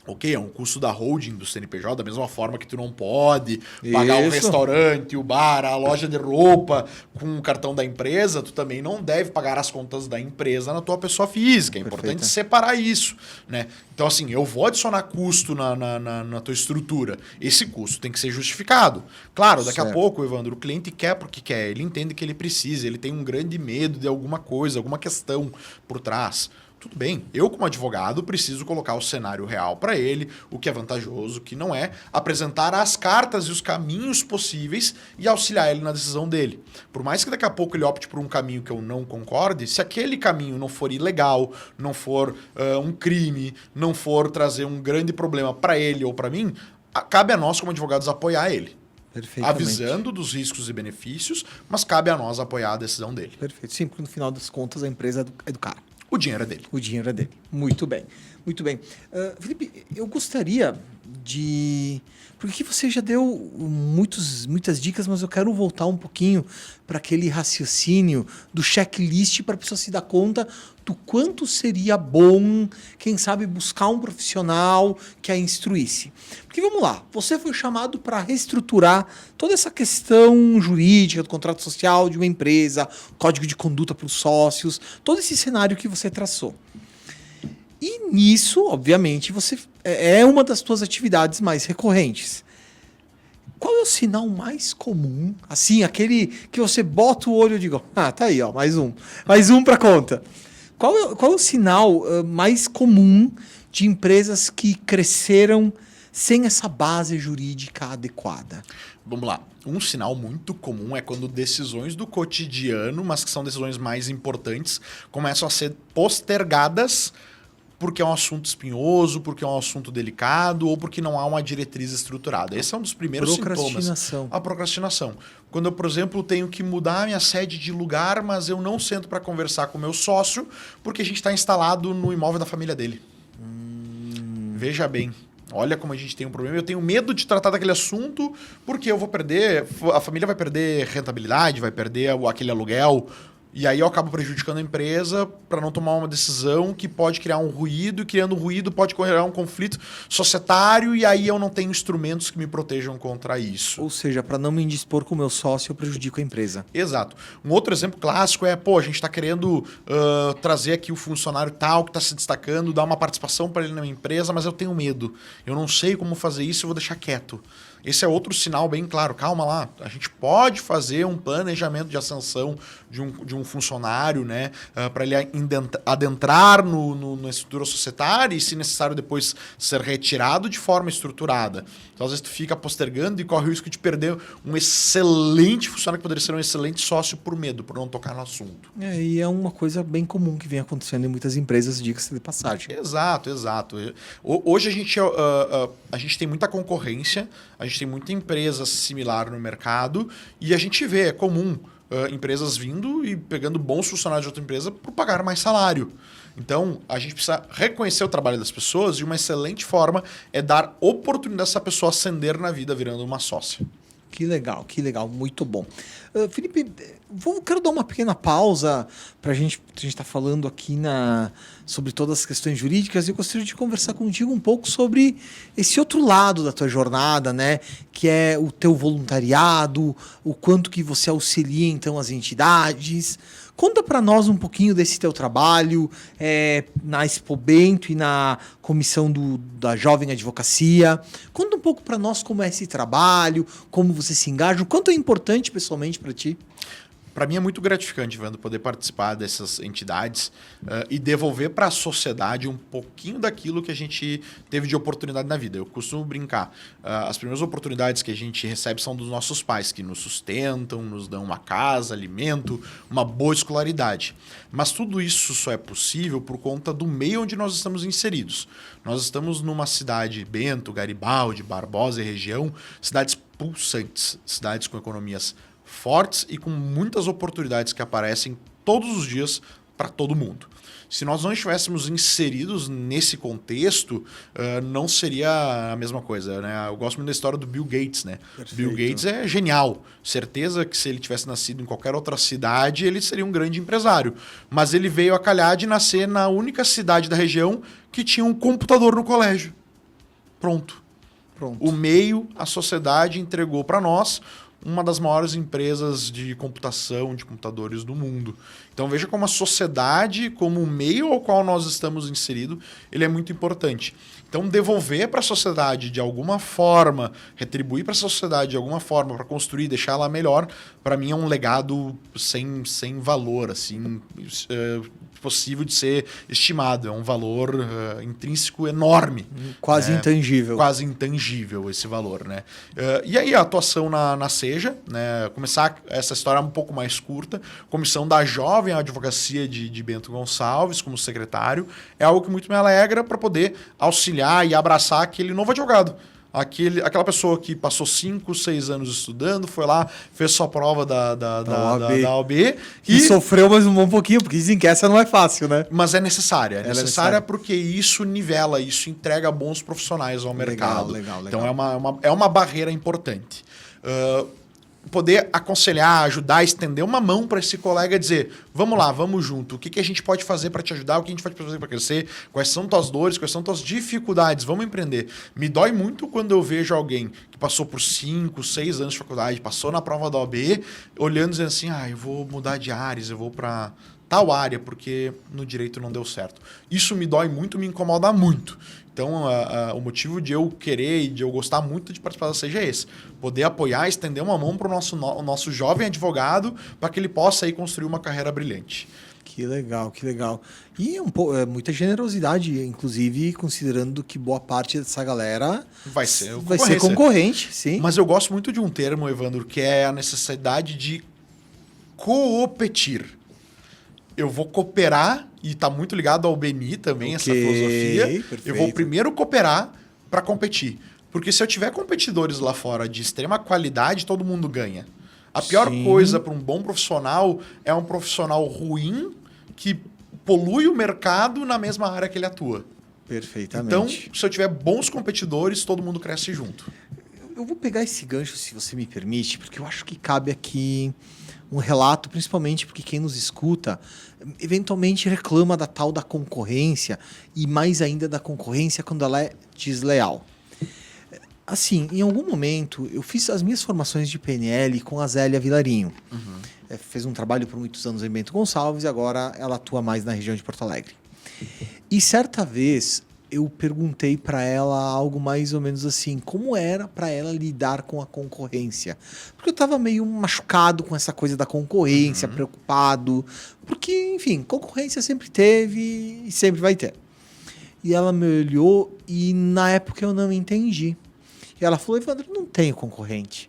Ok, é um custo da holding do CNPJ, da mesma forma que tu não pode pagar o restaurante, o bar, a loja de roupa com o cartão da empresa, tu também não deve pagar as contas da empresa na tua pessoa física. É importante separar isso, né? Então, assim, eu vou adicionar custo na tua estrutura. Esse custo tem que ser justificado. Claro, daqui a pouco, Evandro, o cliente quer porque quer, ele entende que ele precisa, ele tem um grande medo de alguma coisa, alguma questão por trás. Tudo bem, eu como advogado preciso colocar o cenário real para ele, o que é vantajoso, o que não é, apresentar as cartas e os caminhos possíveis e auxiliar ele na decisão dele. Por mais que daqui a pouco ele opte por um caminho que eu não concorde, se aquele caminho não for ilegal, não for um crime, não for trazer um grande problema para ele ou para mim, cabe a nós como advogados apoiar ele. Avisando dos riscos e benefícios, mas cabe a nós apoiar a decisão dele. Perfeito. Sim, porque no final das contas a empresa é do cara. O dinheiro é dele. O dinheiro é dele. Muito bem. Muito bem. Felipe, eu gostaria de... Porque aqui você já deu muitas dicas, mas eu quero voltar um pouquinho para aquele raciocínio do checklist para a pessoa se dar conta do quanto seria bom, quem sabe, buscar um profissional que a instruísse. Porque vamos lá, você foi chamado para reestruturar toda essa questão jurídica do contrato social de uma empresa, código de conduta para os sócios, todo esse cenário que você traçou. E nisso, obviamente, você é uma das suas atividades mais recorrentes. Qual é o sinal mais comum, assim, aquele que você bota o olho e diga, tá aí, ó, mais um para conta. Qual é o sinal mais comum de empresas que cresceram sem essa base jurídica adequada? Vamos lá. Um sinal muito comum é quando decisões do cotidiano, mas que são decisões mais importantes, começam a ser postergadas porque é um assunto espinhoso, porque é um assunto delicado ou porque não há uma diretriz estruturada. Esse é um dos primeiros sintomas. A procrastinação. Quando eu, por exemplo, tenho que mudar a minha sede de lugar, mas eu não sento para conversar com o meu sócio porque a gente está instalado no imóvel da família dele. Veja bem. Olha como a gente tem um problema. Eu tenho medo de tratar daquele assunto porque eu vou perder... A família vai perder rentabilidade, vai perder aquele aluguel... E aí eu acabo prejudicando a empresa para não tomar uma decisão que pode criar um ruído, e criando um ruído pode criar um conflito societário, e aí eu não tenho instrumentos que me protejam contra isso. Ou seja, para não me indispor com o meu sócio, eu prejudico a empresa. Exato. Um outro exemplo clássico é, a gente está querendo trazer aqui o funcionário tal que está se destacando, dar uma participação para ele na minha empresa, mas eu tenho medo. Eu não sei como fazer isso, eu vou deixar quieto. Esse é outro sinal bem claro. Calma lá, a gente pode fazer um planejamento de ascensão de um funcionário, né, para ele adentrar na estrutura societária e, se necessário, depois ser retirado de forma estruturada. Então, às vezes, tu fica postergando e corre o risco de perder um excelente funcionário que poderia ser um excelente sócio por medo, por não tocar no assunto. E é uma coisa bem comum que vem acontecendo em muitas empresas, diga-se de passagem. Exato. Hoje a gente tem muita concorrência, a gente tem muita empresa similar no mercado e a gente vê, é comum empresas vindo e pegando bons funcionários de outra empresa por pagar mais salário. Então, a gente precisa reconhecer o trabalho das pessoas e uma excelente forma é dar oportunidade dessa pessoa ascender na vida virando uma sócia. Que legal, muito bom. Felipe, quero dar uma pequena pausa para a gente estar falando aqui sobre todas as questões jurídicas e eu gostaria de conversar contigo um pouco sobre esse outro lado da tua jornada, né? Que é o teu voluntariado, o quanto que você auxilia então as entidades. Conta para nós um pouquinho desse teu trabalho na Expo Bento e na comissão da Jovem Advocacia. Conta um pouco para nós como é esse trabalho, como você se engaja, o quanto é importante pessoalmente para ti. Para mim é muito gratificante, Wando, poder participar dessas entidades e devolver para a sociedade um pouquinho daquilo que a gente teve de oportunidade na vida. Eu costumo brincar. As primeiras oportunidades que a gente recebe são dos nossos pais, que nos sustentam, nos dão uma casa, alimento, uma boa escolaridade. Mas tudo isso só é possível por conta do meio onde nós estamos inseridos. Nós estamos numa cidade, Bento, Garibaldi, Barbosa e região, cidades pulsantes, cidades com economias fortes e com muitas oportunidades que aparecem todos os dias para todo mundo. Se nós não estivéssemos inseridos nesse contexto, não seria a mesma coisa, né? Eu gosto muito da história do Bill Gates, né? Perfeito. Bill Gates é genial. Certeza que se ele tivesse nascido em qualquer outra cidade, ele seria um grande empresário. Mas ele veio a calhar de nascer na única cidade da região que tinha um computador no colégio. Pronto. O meio, a sociedade entregou para nós uma das maiores empresas de computação, de computadores do mundo. Então veja como a sociedade, como o meio ao qual nós estamos inseridos, ele é muito importante. Então devolver para a sociedade de alguma forma, retribuir para a sociedade de alguma forma, para construir, deixar ela melhor, para mim é um legado sem valor. Assim, possível de ser estimado. É um valor intrínseco enorme. Quase intangível. Quase intangível esse valor, né? E aí a atuação na Seja, né? Começar essa história um pouco mais curta, comissão da jovem advocacia de Bento Gonçalves como secretário, é algo que muito me alegra para poder auxiliar e abraçar aquele novo advogado. Aquela pessoa que passou 5, 6 anos estudando, foi lá, fez sua prova da OAB. E sofreu mais um pouquinho, porque dizem que essa não é fácil, né? Mas é necessária. É necessária porque isso nivela, isso entrega bons profissionais ao mercado. Legal. Então é uma barreira importante. Poder aconselhar, ajudar, estender uma mão para esse colega dizer, vamos lá, vamos junto, o que a gente pode fazer para te ajudar, o que a gente pode fazer para crescer, quais são tuas dores, quais são tuas dificuldades, vamos empreender. Me dói muito quando eu vejo alguém que passou por 5, 6 anos de faculdade, passou na prova da OAB, olhando e dizendo assim, eu vou mudar de áreas, eu vou para tal área, porque no direito não deu certo. Isso me dói muito, me incomoda muito. Então, o motivo de eu querer e de eu gostar muito de participar da Seja é esse. Poder apoiar, estender uma mão para o nosso jovem advogado para que ele possa aí construir uma carreira brilhante. Que legal. E muita generosidade, inclusive, considerando que boa parte dessa galera vai ser concorrente. Sim. Mas eu gosto muito de um termo, Evandro, que é a necessidade de competir. Eu vou cooperar, e está muito ligado ao Beni também, essa filosofia. Perfeito. Eu vou primeiro cooperar para competir. Porque se eu tiver competidores lá fora de extrema qualidade, todo mundo ganha. A pior coisa para um bom profissional é um profissional ruim que polui o mercado na mesma área que ele atua. Perfeitamente. Então, se eu tiver bons competidores, todo mundo cresce junto. Eu vou pegar esse gancho, se você me permite, porque eu acho que cabe aqui um relato, principalmente porque quem nos escuta eventualmente reclama da tal da concorrência e mais ainda da concorrência quando ela é desleal. Assim, em algum momento, eu fiz as minhas formações de PNL com a Zélia Vilarinho. Fez um trabalho por muitos anos em Bento Gonçalves e agora ela atua mais na região de Porto Alegre. E certa vez eu perguntei para ela algo mais ou menos assim, como era para ela lidar com a concorrência? Porque eu estava meio machucado com essa coisa da concorrência, preocupado, porque, enfim, concorrência sempre teve e sempre vai ter. E ela me olhou e na época eu não entendi. E ela falou, Evandro, não tenho concorrente.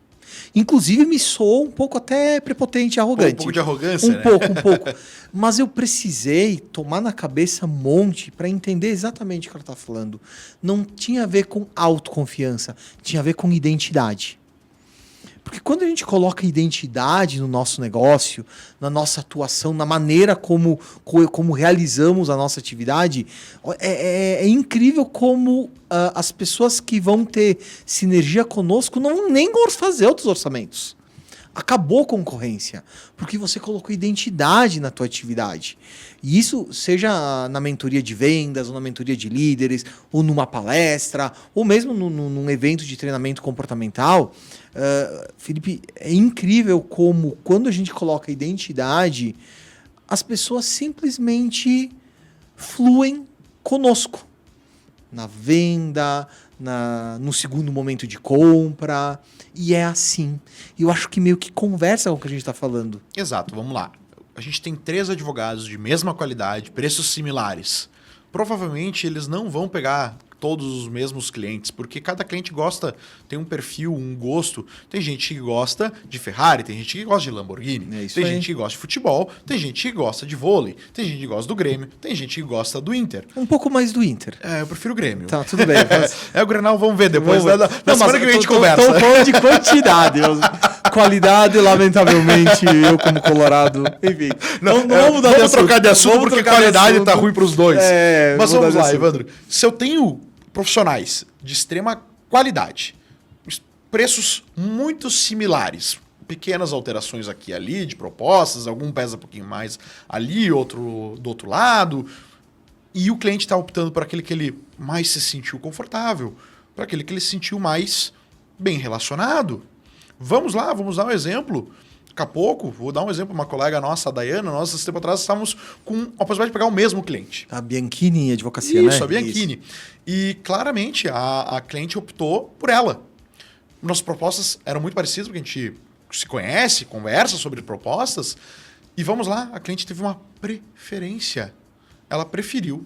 Inclusive me soou um pouco até prepotente e arrogante. Um pouco de arrogância, um pouco. Mas eu precisei tomar na cabeça um monte para entender exatamente o que ela está falando. Não tinha a ver com autoconfiança, tinha a ver com identidade. Porque quando a gente coloca identidade no nosso negócio, na nossa atuação, na maneira como realizamos a nossa atividade, é incrível como as pessoas que vão ter sinergia conosco não vão nem fazer outros orçamentos. Acabou a concorrência, porque você colocou identidade na tua atividade. E isso seja na mentoria de vendas, ou na mentoria de líderes, ou numa palestra, ou mesmo num evento de treinamento comportamental. Felipe, é incrível como quando a gente coloca identidade, as pessoas simplesmente fluem conosco. Na venda, no segundo momento de compra, e é assim. E eu acho que meio que conversa com o que a gente está falando. Exato, vamos lá. A gente tem 3 advogados de mesma qualidade, preços similares. Provavelmente eles não vão pegar todos os mesmos clientes, porque cada cliente tem um perfil, um gosto. Tem gente que gosta de Ferrari, tem gente que gosta de Lamborghini, tem gente que gosta de futebol, tem gente que gosta de vôlei, tem gente que gosta do Grêmio, tem gente que gosta do Inter. Um pouco mais do Inter. Eu prefiro o Grêmio. Tá, tudo bem. O Grenal, vamos ver depois. Na semana que vem a gente conversa. Estou falando de quantidade. Qualidade, lamentavelmente, eu como colorado. Enfim, vamos trocar de assunto porque qualidade está ruim para os dois. Mas vamos lá, Evandro. Se eu tenho profissionais de extrema qualidade, preços muito similares, pequenas alterações aqui e ali de propostas, algum pesa um pouquinho mais ali, outro do outro lado, e o cliente está optando por aquele que ele mais se sentiu confortável, para aquele que ele se sentiu mais bem relacionado. Vamos lá, vamos dar um exemplo. Daqui a pouco, vou dar um exemplo, uma colega nossa, a Dayana, nós, esse tempo atrás, estávamos com a possibilidade de pegar o mesmo cliente. A Bianchini Advocacia, né? Isso, a Bianchini. Isso. E, claramente, a cliente optou por ela. Nossas propostas eram muito parecidas, porque a gente se conhece, conversa sobre propostas. E vamos lá, a cliente teve uma preferência ela preferiu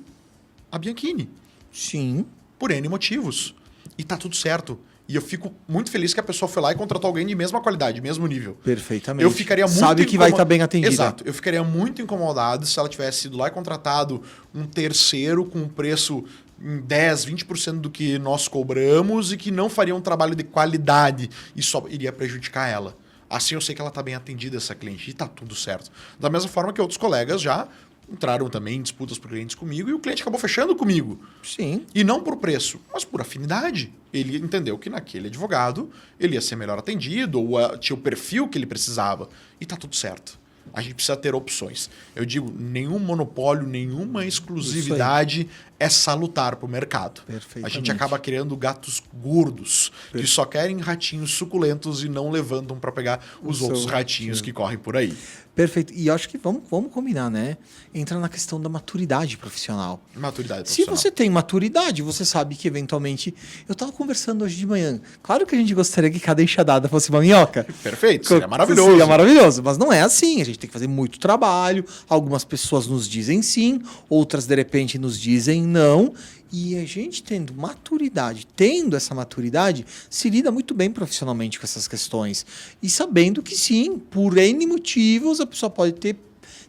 a Bianchini. Sim. Por N motivos. E tá tudo certo. E eu fico muito feliz que a pessoa foi lá e contratou alguém de mesma qualidade, mesmo nível. Perfeitamente. Eu ficaria muito Sabe que vai estar bem atendida. Exato. Eu ficaria muito incomodado se ela tivesse ido lá e contratado um terceiro com um preço em 10, 20% do que nós cobramos e que não faria um trabalho de qualidade e só iria prejudicar ela. Assim eu sei que ela está bem atendida, essa cliente, e está tudo certo. Da mesma forma que outros colegas já entraram também em disputas por clientes comigo e o cliente acabou fechando comigo. Sim. E não por preço, mas por afinidade. Ele entendeu que naquele advogado ele ia ser melhor atendido ou tinha o perfil que ele precisava. E tá tudo certo. A gente precisa ter opções. Eu digo, nenhum monopólio, nenhuma exclusividade é salutar para o mercado. A gente acaba criando gatos gordos que só querem ratinhos suculentos e não levantam para pegar os outros ratinhos que correm por aí. Perfeito. E acho que vamos combinar, né? Entra na questão da maturidade profissional. Maturidade profissional. Se você tem maturidade, você sabe que eventualmente... Eu estava conversando hoje de manhã. Claro que a gente gostaria que cada enxadada fosse uma minhoca. Perfeito, seria maravilhoso. Seria maravilhoso, mas não é assim. A gente tem que fazer muito trabalho. Algumas pessoas nos dizem sim, outras de repente nos dizem não. E a gente tendo essa maturidade, se lida muito bem profissionalmente com essas questões. E sabendo que sim, por N motivos, a pessoa pode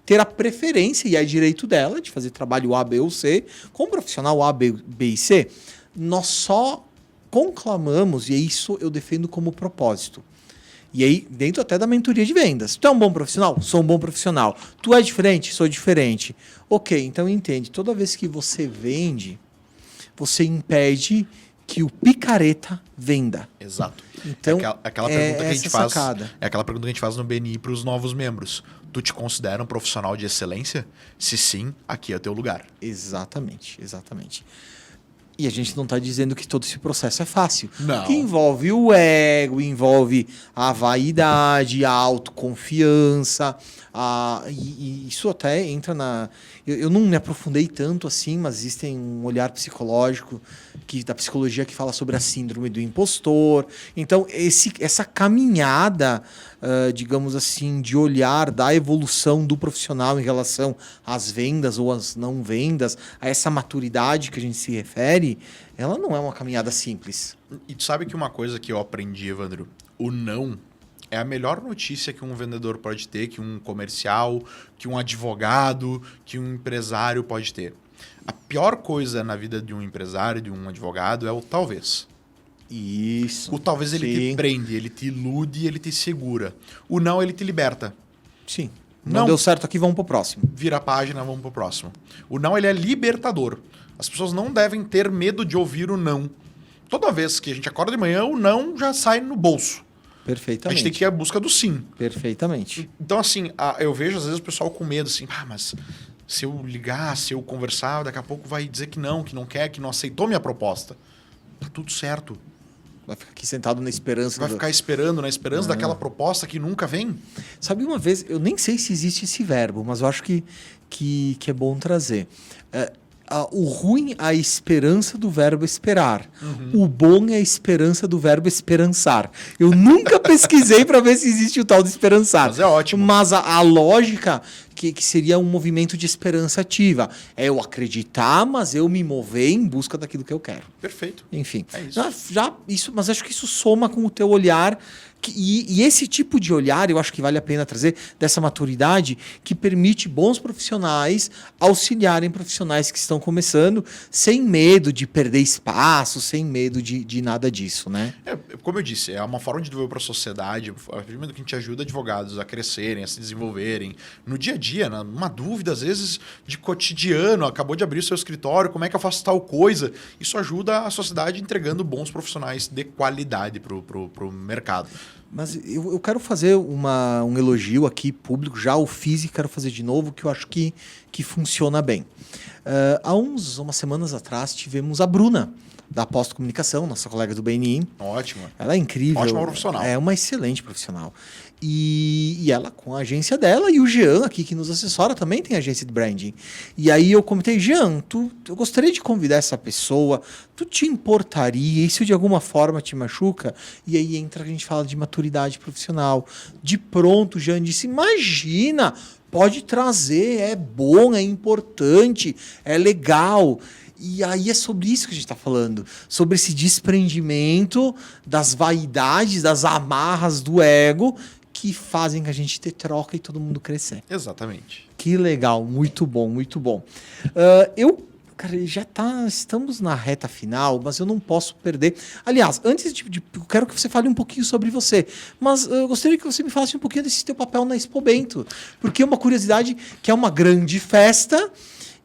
ter a preferência, e é direito dela, de fazer trabalho A, B ou C, com o profissional A, B e C. Nós só conclamamos, e isso eu defendo como propósito. E aí, dentro até da mentoria de vendas. Tu é um bom profissional? Sou um bom profissional. Tu é diferente? Sou diferente. Ok, então entende. Toda vez que você vende, você impede que o picareta venda. Exato. Então, aquela pergunta que a gente faz, sacada. é aquela pergunta que a gente faz no BNI para os novos membros. Tu te considera um profissional de excelência? Se sim, aqui é o teu lugar. Exatamente. E a gente não está dizendo que todo esse processo é fácil. Não. Que envolve o ego, envolve a vaidade, a autoconfiança. E isso até entra na... Eu não me aprofundei tanto assim, mas existe um olhar psicológico da psicologia que fala sobre a síndrome do impostor. Então, essa caminhada, digamos assim, de olhar da evolução do profissional em relação às vendas ou às não vendas, a essa maturidade que a gente se refere, ela não é uma caminhada simples. E tu sabe que uma coisa que eu aprendi, Evandro, o não é a melhor notícia que um vendedor pode ter, que um comercial, que um advogado, que um empresário pode ter. A pior coisa na vida de um empresário, de um advogado, é o talvez. Isso. O talvez ele te prende, ele te ilude, ele te segura. O não, ele te liberta. Sim. Não deu certo aqui, vamos pro próximo. Vira a página, vamos pro próximo. O não, ele é libertador. As pessoas não devem ter medo de ouvir o não. Toda vez que a gente acorda de manhã, o não já sai no bolso. Perfeitamente. A gente tem que ir à busca do sim. Perfeitamente. Então, assim, eu vejo às vezes o pessoal com medo, assim, mas se eu ligar, se eu conversar, daqui a pouco vai dizer que não quer, que não aceitou minha proposta. Tá tudo certo. Vai ficar aqui sentado na esperança. Vai ficar esperando, na esperança daquela proposta que nunca vem. Sabe, uma vez, eu nem sei se existe esse verbo, mas eu acho que é bom trazer. O ruim é a esperança do verbo esperar. Uhum. O bom é a esperança do verbo esperançar. Eu nunca pesquisei para ver se existe o tal de esperançar. Mas é ótimo. Mas a lógica que seria um movimento de esperança ativa. É eu acreditar, mas eu me mover em busca daquilo que eu quero. Perfeito. Enfim. É isso. Mas acho que isso soma com o teu olhar. E esse tipo de olhar, eu acho que vale a pena trazer, dessa maturidade, que permite bons profissionais auxiliarem profissionais que estão começando, sem medo de perder espaço, sem medo de nada disso, né? Como eu disse, é uma forma de devolver para a sociedade, primeiro que a gente ajuda advogados a crescerem, a se desenvolverem. No dia a dia, numa dúvida, às vezes, de cotidiano, acabou de abrir o seu escritório, como é que eu faço tal coisa? Isso ajuda a sociedade entregando bons profissionais de qualidade para o mercado. Mas eu quero fazer um elogio aqui público, já o fiz e quero fazer de novo, que eu acho que funciona bem. Há umas semanas atrás tivemos a Bruna, da Aposto Comunicação, nossa colega do BNI. Ótimo. Ela é incrível. Ótima profissional. É uma excelente profissional. E ela com a agência dela, e o Jean aqui que nos assessora também tem agência de branding. E aí eu comentei, Jean, eu gostaria de convidar essa pessoa, tu te importaria, isso de alguma forma te machuca? E aí a gente fala de maturidade profissional. De pronto, o Jean disse, imagina, pode trazer, é bom, é importante, é legal. E aí é sobre isso que a gente está falando, sobre esse desprendimento das vaidades, das amarras do ego que fazem que a gente ter troca e todo mundo crescer. Exatamente. Que legal, muito bom, muito bom. Cara, estamos na reta final, mas eu não posso perder. Aliás, antes eu quero que você fale um pouquinho sobre você, mas eu gostaria que você me falasse um pouquinho desse teu papel na Expo Bento, porque é uma curiosidade que é uma grande festa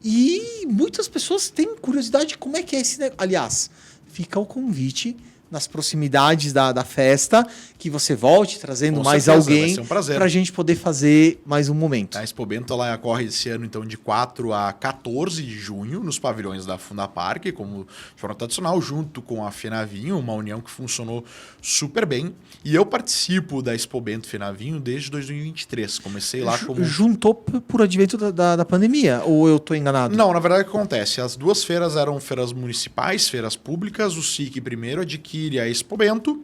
e muitas pessoas têm curiosidade de como é que é esse negócio. Aliás, fica o convite nas proximidades da festa, que você volte trazendo Com mais certeza, alguém vai ser um prazer. para a gente poder fazer mais um momento. A Expo Bento ela ocorre esse ano, então, de 4 a 14 de junho, nos pavilhões da Fundapark, como de forma tradicional, junto com a Fenavinho, uma união que funcionou super bem. E eu participo da Expo Bento Fenavinho desde 2023. Comecei lá como... Juntou por advento da pandemia, ou eu estou enganado? Não, na verdade o que acontece? As duas feiras eram feiras municipais, feiras públicas. O SIC primeiro adquire a Expo Bento.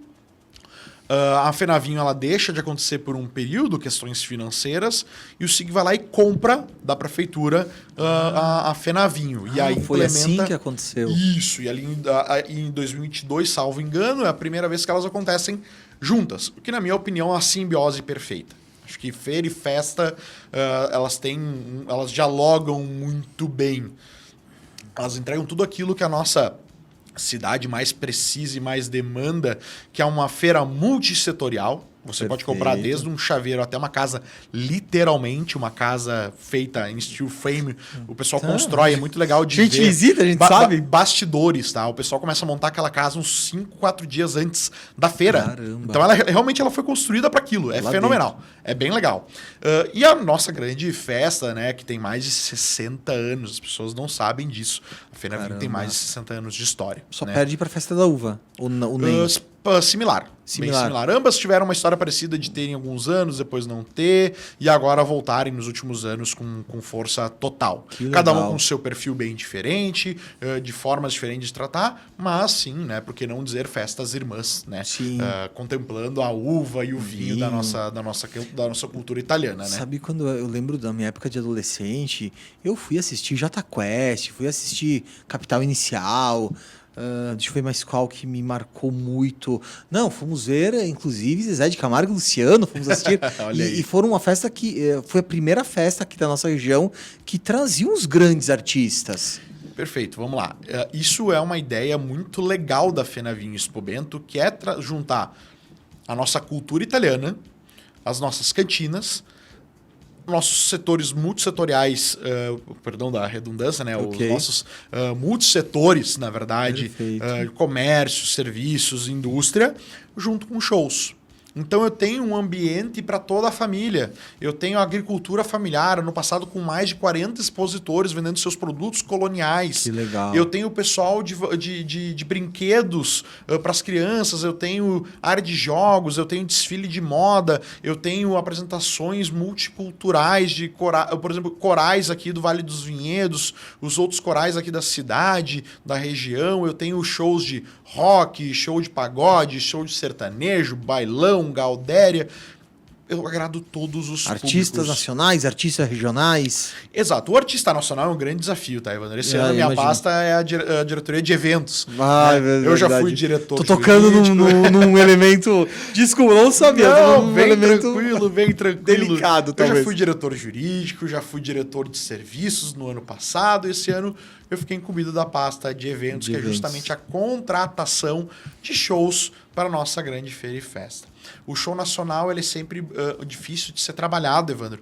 A Fenavinho ela deixa de acontecer por um período, questões financeiras, e o SIG vai lá e compra da prefeitura a Fenavinho. E aí foi implementa... assim que aconteceu. Isso, e ali em 2022, salvo engano, é a primeira vez que elas acontecem juntas, o que na minha opinião é uma simbiose perfeita. Acho que feira e festa, elas dialogam muito bem. Elas entregam tudo aquilo que a nossa cidade mais precisa e mais demanda, que é uma feira multissetorial. Você pode comprar desde um chaveiro até uma casa, literalmente uma casa feita em steel frame. O pessoal constrói, é muito legal de ver. A gente visita, a gente sabe. Bastidores, tá? O pessoal começa a montar aquela casa uns 5, 4 dias antes da feira. Caramba. Então realmente ela foi construída para aquilo. É fenomenal. Dentro. É bem legal. E a nossa grande festa, né, que tem mais de 60 anos, as pessoas não sabem disso. A Fenavinho tem mais de 60 anos de história. Só perde para a festa da uva. Ou nem? Similar. Bem similar. Ambas tiveram uma história parecida de terem alguns anos, depois não ter, e agora voltarem nos últimos anos com força total. Cada um com o seu perfil bem diferente, de formas diferentes de tratar, mas sim, né? Por que não dizer festas irmãs, né? Contemplando a uva e o vinho da nossa cultura italiana, né? Sabe quando eu lembro da minha época de adolescente, eu fui assistir Jota Quest, fui assistir Capital Inicial. Deixa eu ver mais qual que me marcou muito. Não, fomos ver, inclusive, Zezé de Camargo e Luciano, fomos assistir. e foram uma festa que... foi a primeira festa aqui da nossa região que trazia uns grandes artistas. Perfeito, vamos lá. Isso é uma ideia muito legal da Fenavinho Expo Bento, que é juntar a nossa cultura italiana, as nossas cantinas, nossos setores multissetoriais, perdão da redundância, né? Os nossos multissetores, na verdade, comércio, serviços, indústria, junto com shows. Então eu tenho um ambiente para toda a família. Eu tenho a agricultura familiar, no passado com mais de 40 expositores vendendo seus produtos coloniais. Que legal. Eu tenho o pessoal de brinquedos para as crianças, eu tenho área de jogos, eu tenho desfile de moda, eu tenho apresentações multiculturais de por exemplo, corais aqui do Vale dos Vinhedos, os outros corais aqui da cidade, da região. Eu tenho shows de rock, show de pagode, show de sertanejo, bailão, gaudéria. Eu agrado todos os artistas públicos. Nacionais, artistas regionais. Exato. O artista nacional é um grande desafio, tá, Evandro? Esse ano a minha pasta é a diretoria de eventos. Eu já fui diretor. Tô tocando num elemento... Desculpa, não sabia. Não, bem tranquilo. Delicado, talvez. Eu já fui diretor jurídico, já fui diretor de serviços no ano passado. Esse ano eu fiquei incumbido da pasta de eventos, que é justamente a contratação de shows para a nossa grande feira e festa. O show nacional ele é sempre difícil de ser trabalhado, Evandro,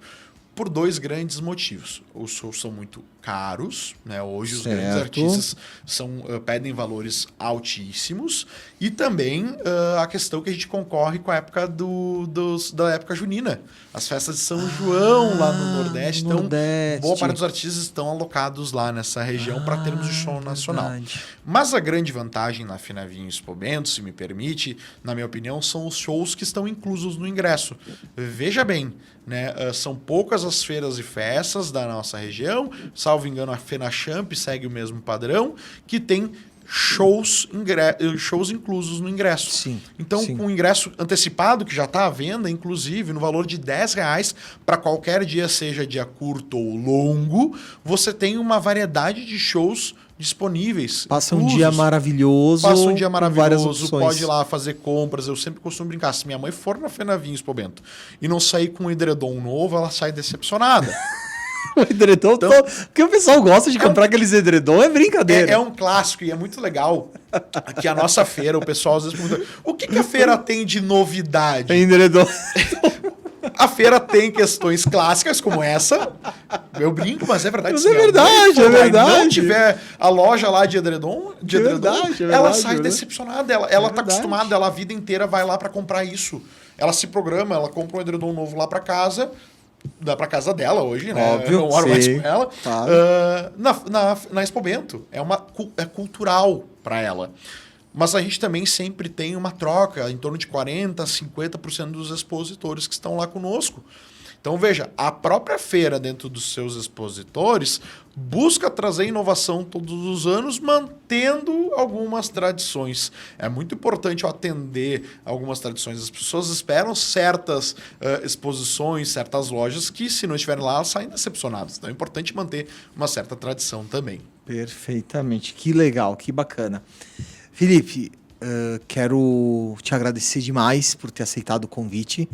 por dois grandes motivos. Os shows são muito caros, né? Hoje os grandes artistas pedem valores altíssimos, e também a questão que a gente concorre com a época da época junina. As festas de São João lá no Nordeste. Então, boa parte dos artistas estão alocados lá nessa região para termos o show nacional. Mas a grande vantagem na Fenavinho Expo Bento, se me permite, na minha opinião, são os shows que estão inclusos no ingresso. Veja bem, né? São poucas as feiras e festas da nossa região, salvo engano a FenaChamp segue o mesmo padrão, que tem shows inclusos no ingresso. Sim, Então, sim. com o ingresso antecipado, que já está à venda, inclusive, no valor de R$10, para qualquer dia, seja dia curto ou longo, você tem uma variedade de shows disponíveis. Passa um inclusos. dia maravilhoso. Passa um dia com várias maravilhoso, opções. pode ir lá fazer compras. Eu sempre costumo brincar. Se minha mãe for na Fenavinhos, pô, Bento, e não sair com um edredom novo, ela sai decepcionada. O edredom, Então, porque o pessoal gosta de comprar aqueles edredom, é brincadeira. É um clássico e é muito legal que a nossa feira, o pessoal às vezes pergunta, o que a feira tem de novidade? Tem edredom. A feira tem questões clássicas como essa. Eu brinco, mas é verdade. Mas Se é minha mãe verdade, for é lá e verdade. não tiver a loja lá de edredom, verdade, é ela verdade, sai é verdade. decepcionada. Ela tá verdade. acostumada, ela a vida inteira vai lá para comprar isso. Ela se programa, ela compra um edredom novo lá para casa. Dá pra casa dela hoje, né? Óbvio, eu não moro mais sim, com ela. claro. Na Expo Bento. É cultural para ela. Mas a gente também sempre tem uma troca, em torno de 40%, 50% dos expositores que estão lá conosco. Então, veja, a própria feira, dentro dos seus expositores, busca trazer inovação todos os anos, mantendo algumas tradições. É muito importante eu atender algumas tradições. As pessoas esperam certas exposições, certas lojas, que se não estiverem lá, elas saem decepcionadas. Então, é importante manter uma certa tradição também. Perfeitamente. Que legal, que bacana. Felipe, quero te agradecer demais por ter aceitado o convite.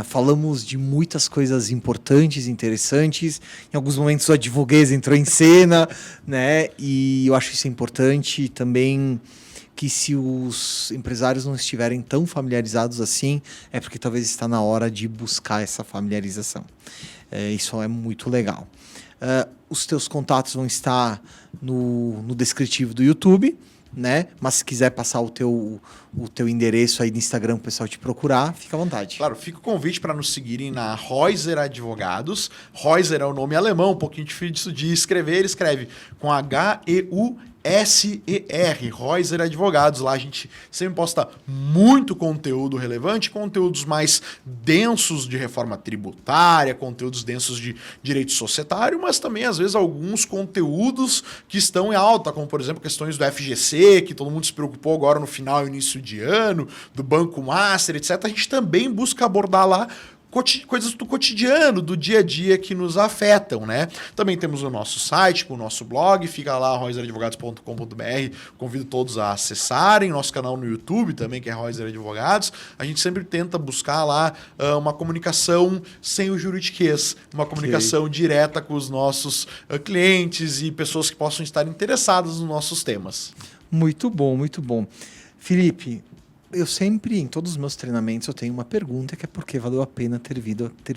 Falamos de muitas coisas importantes, interessantes. Em alguns momentos o advoguês entrou em cena, né? E eu acho isso importante também, que se os empresários não estiverem tão familiarizados assim, é porque talvez está na hora de buscar essa familiarização. Isso é muito legal. Os teus contatos vão estar no descritivo do YouTube, né? Mas se quiser passar o teu endereço aí no Instagram para o pessoal te procurar, fica à vontade. Claro, fica o convite para nos seguirem na Reuser Advogados. Reuser é o nome alemão, um pouquinho difícil de escrever. Ele escreve com H-E-U-S-E-R, Reuser Advogados. Lá a gente sempre posta muito conteúdo relevante, conteúdos mais densos de reforma tributária, conteúdos densos de direito societário, mas também, às vezes, alguns conteúdos que estão em alta, como, por exemplo, questões do FGC, que todo mundo se preocupou agora no final e início de ano, do Banco Master, etc. A gente também busca abordar lá coisas do cotidiano, do dia a dia que nos afetam, né? Também temos o nosso site, o nosso blog, fica lá, reuseradvogados.com.br. Convido todos a acessarem nosso canal no YouTube também, que é Reuser Advogados. A gente sempre tenta buscar lá uma comunicação sem o juridiquês, uma comunicação direta com os nossos clientes e pessoas que possam estar interessadas nos nossos temas. Muito bom, muito bom. Felipe, eu sempre, em todos os meus treinamentos, eu tenho uma pergunta, que é por que valeu a pena ter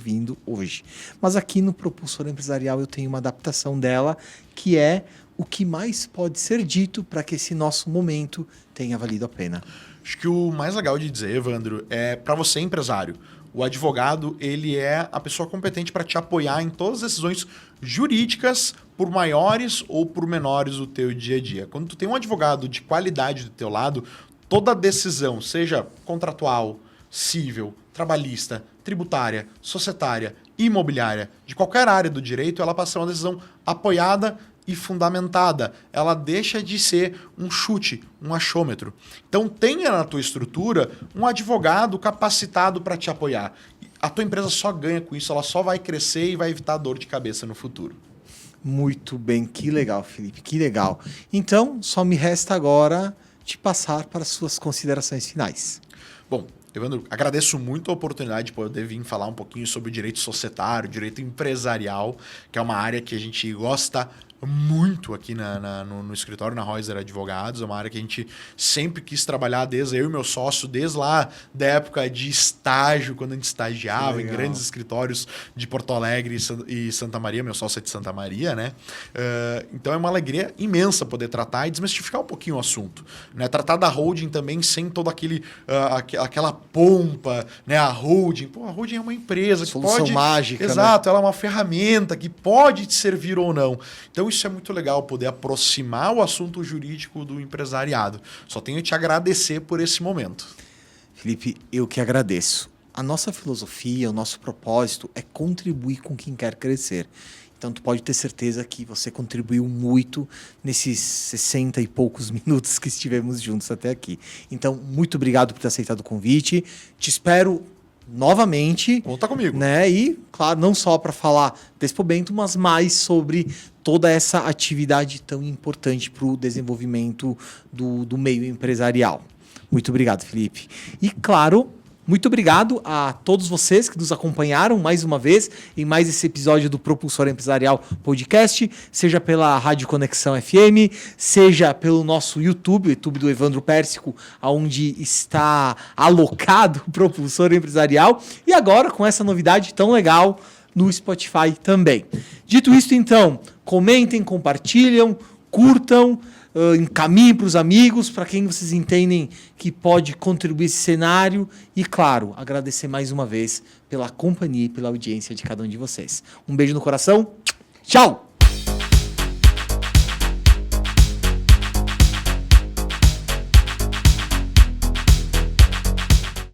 vindo hoje. Mas aqui no Propulsor Empresarial eu tenho uma adaptação dela, que é o que mais pode ser dito para que esse nosso momento tenha valido a pena. Acho que o mais legal de dizer, Evandro, é para você, empresário, o advogado, ele é a pessoa competente para te apoiar em todas as decisões jurídicas, por maiores ou por menores do teu dia a dia. Quando tu tem um advogado de qualidade do teu lado, toda decisão, seja contratual, civil, trabalhista, tributária, societária, imobiliária, de qualquer área do direito, ela passa a ser uma decisão apoiada e fundamentada. Ela deixa de ser um chute, um achômetro. Então tenha na tua estrutura um advogado capacitado para te apoiar. A tua empresa só ganha com isso, ela só vai crescer e vai evitar dor de cabeça no futuro. Muito bem, que legal, Felipe, que legal. Então, só me resta agora te passar para as suas considerações finais. Bom, Evandro, agradeço muito a oportunidade de poder vir falar um pouquinho sobre o direito societário, direito empresarial, que é uma área que a gente gosta muito aqui no escritório, na Reuser Advogados. É uma área que a gente sempre quis trabalhar, desde eu e meu sócio, desde lá da época de estágio, quando a gente estagiava em grandes escritórios de Porto Alegre e Santa Maria. Meu sócio é de Santa Maria, né? Então é uma alegria imensa poder tratar e desmistificar um pouquinho o assunto, né? Tratar da holding também sem toda aquela pompa, né? A holding é uma empresa que solução pode... mágica, Exato, né? ela é uma ferramenta que pode te servir ou não. Então isso é muito legal, poder aproximar o assunto jurídico do empresariado. Só tenho a te agradecer por esse momento. Felipe, eu que agradeço. A nossa filosofia, o nosso propósito é contribuir com quem quer crescer. Então, tu pode ter certeza que você contribuiu muito nesses 60 e poucos minutos que estivemos juntos até aqui. Então, muito obrigado por ter aceitado o convite. Te espero novamente. Conta comigo. Né? E, claro, não só para falar desse Bento, mas mais sobre toda essa atividade tão importante para o desenvolvimento do meio empresarial. Muito obrigado, Felipe. E, claro, muito obrigado a todos vocês que nos acompanharam mais uma vez em mais esse episódio do Propulsor Empresarial Podcast, seja pela Rádio Conexão FM, seja pelo nosso YouTube, o YouTube do Evandro Pérsico, onde está alocado o Propulsor Empresarial, e agora com essa novidade tão legal no Spotify também. Dito isso, então, comentem, compartilham, curtam, encaminhem para os amigos, para quem vocês entendem que pode contribuir esse cenário e, claro, agradecer mais uma vez pela companhia e pela audiência de cada um de vocês. Um beijo no coração. Tchau!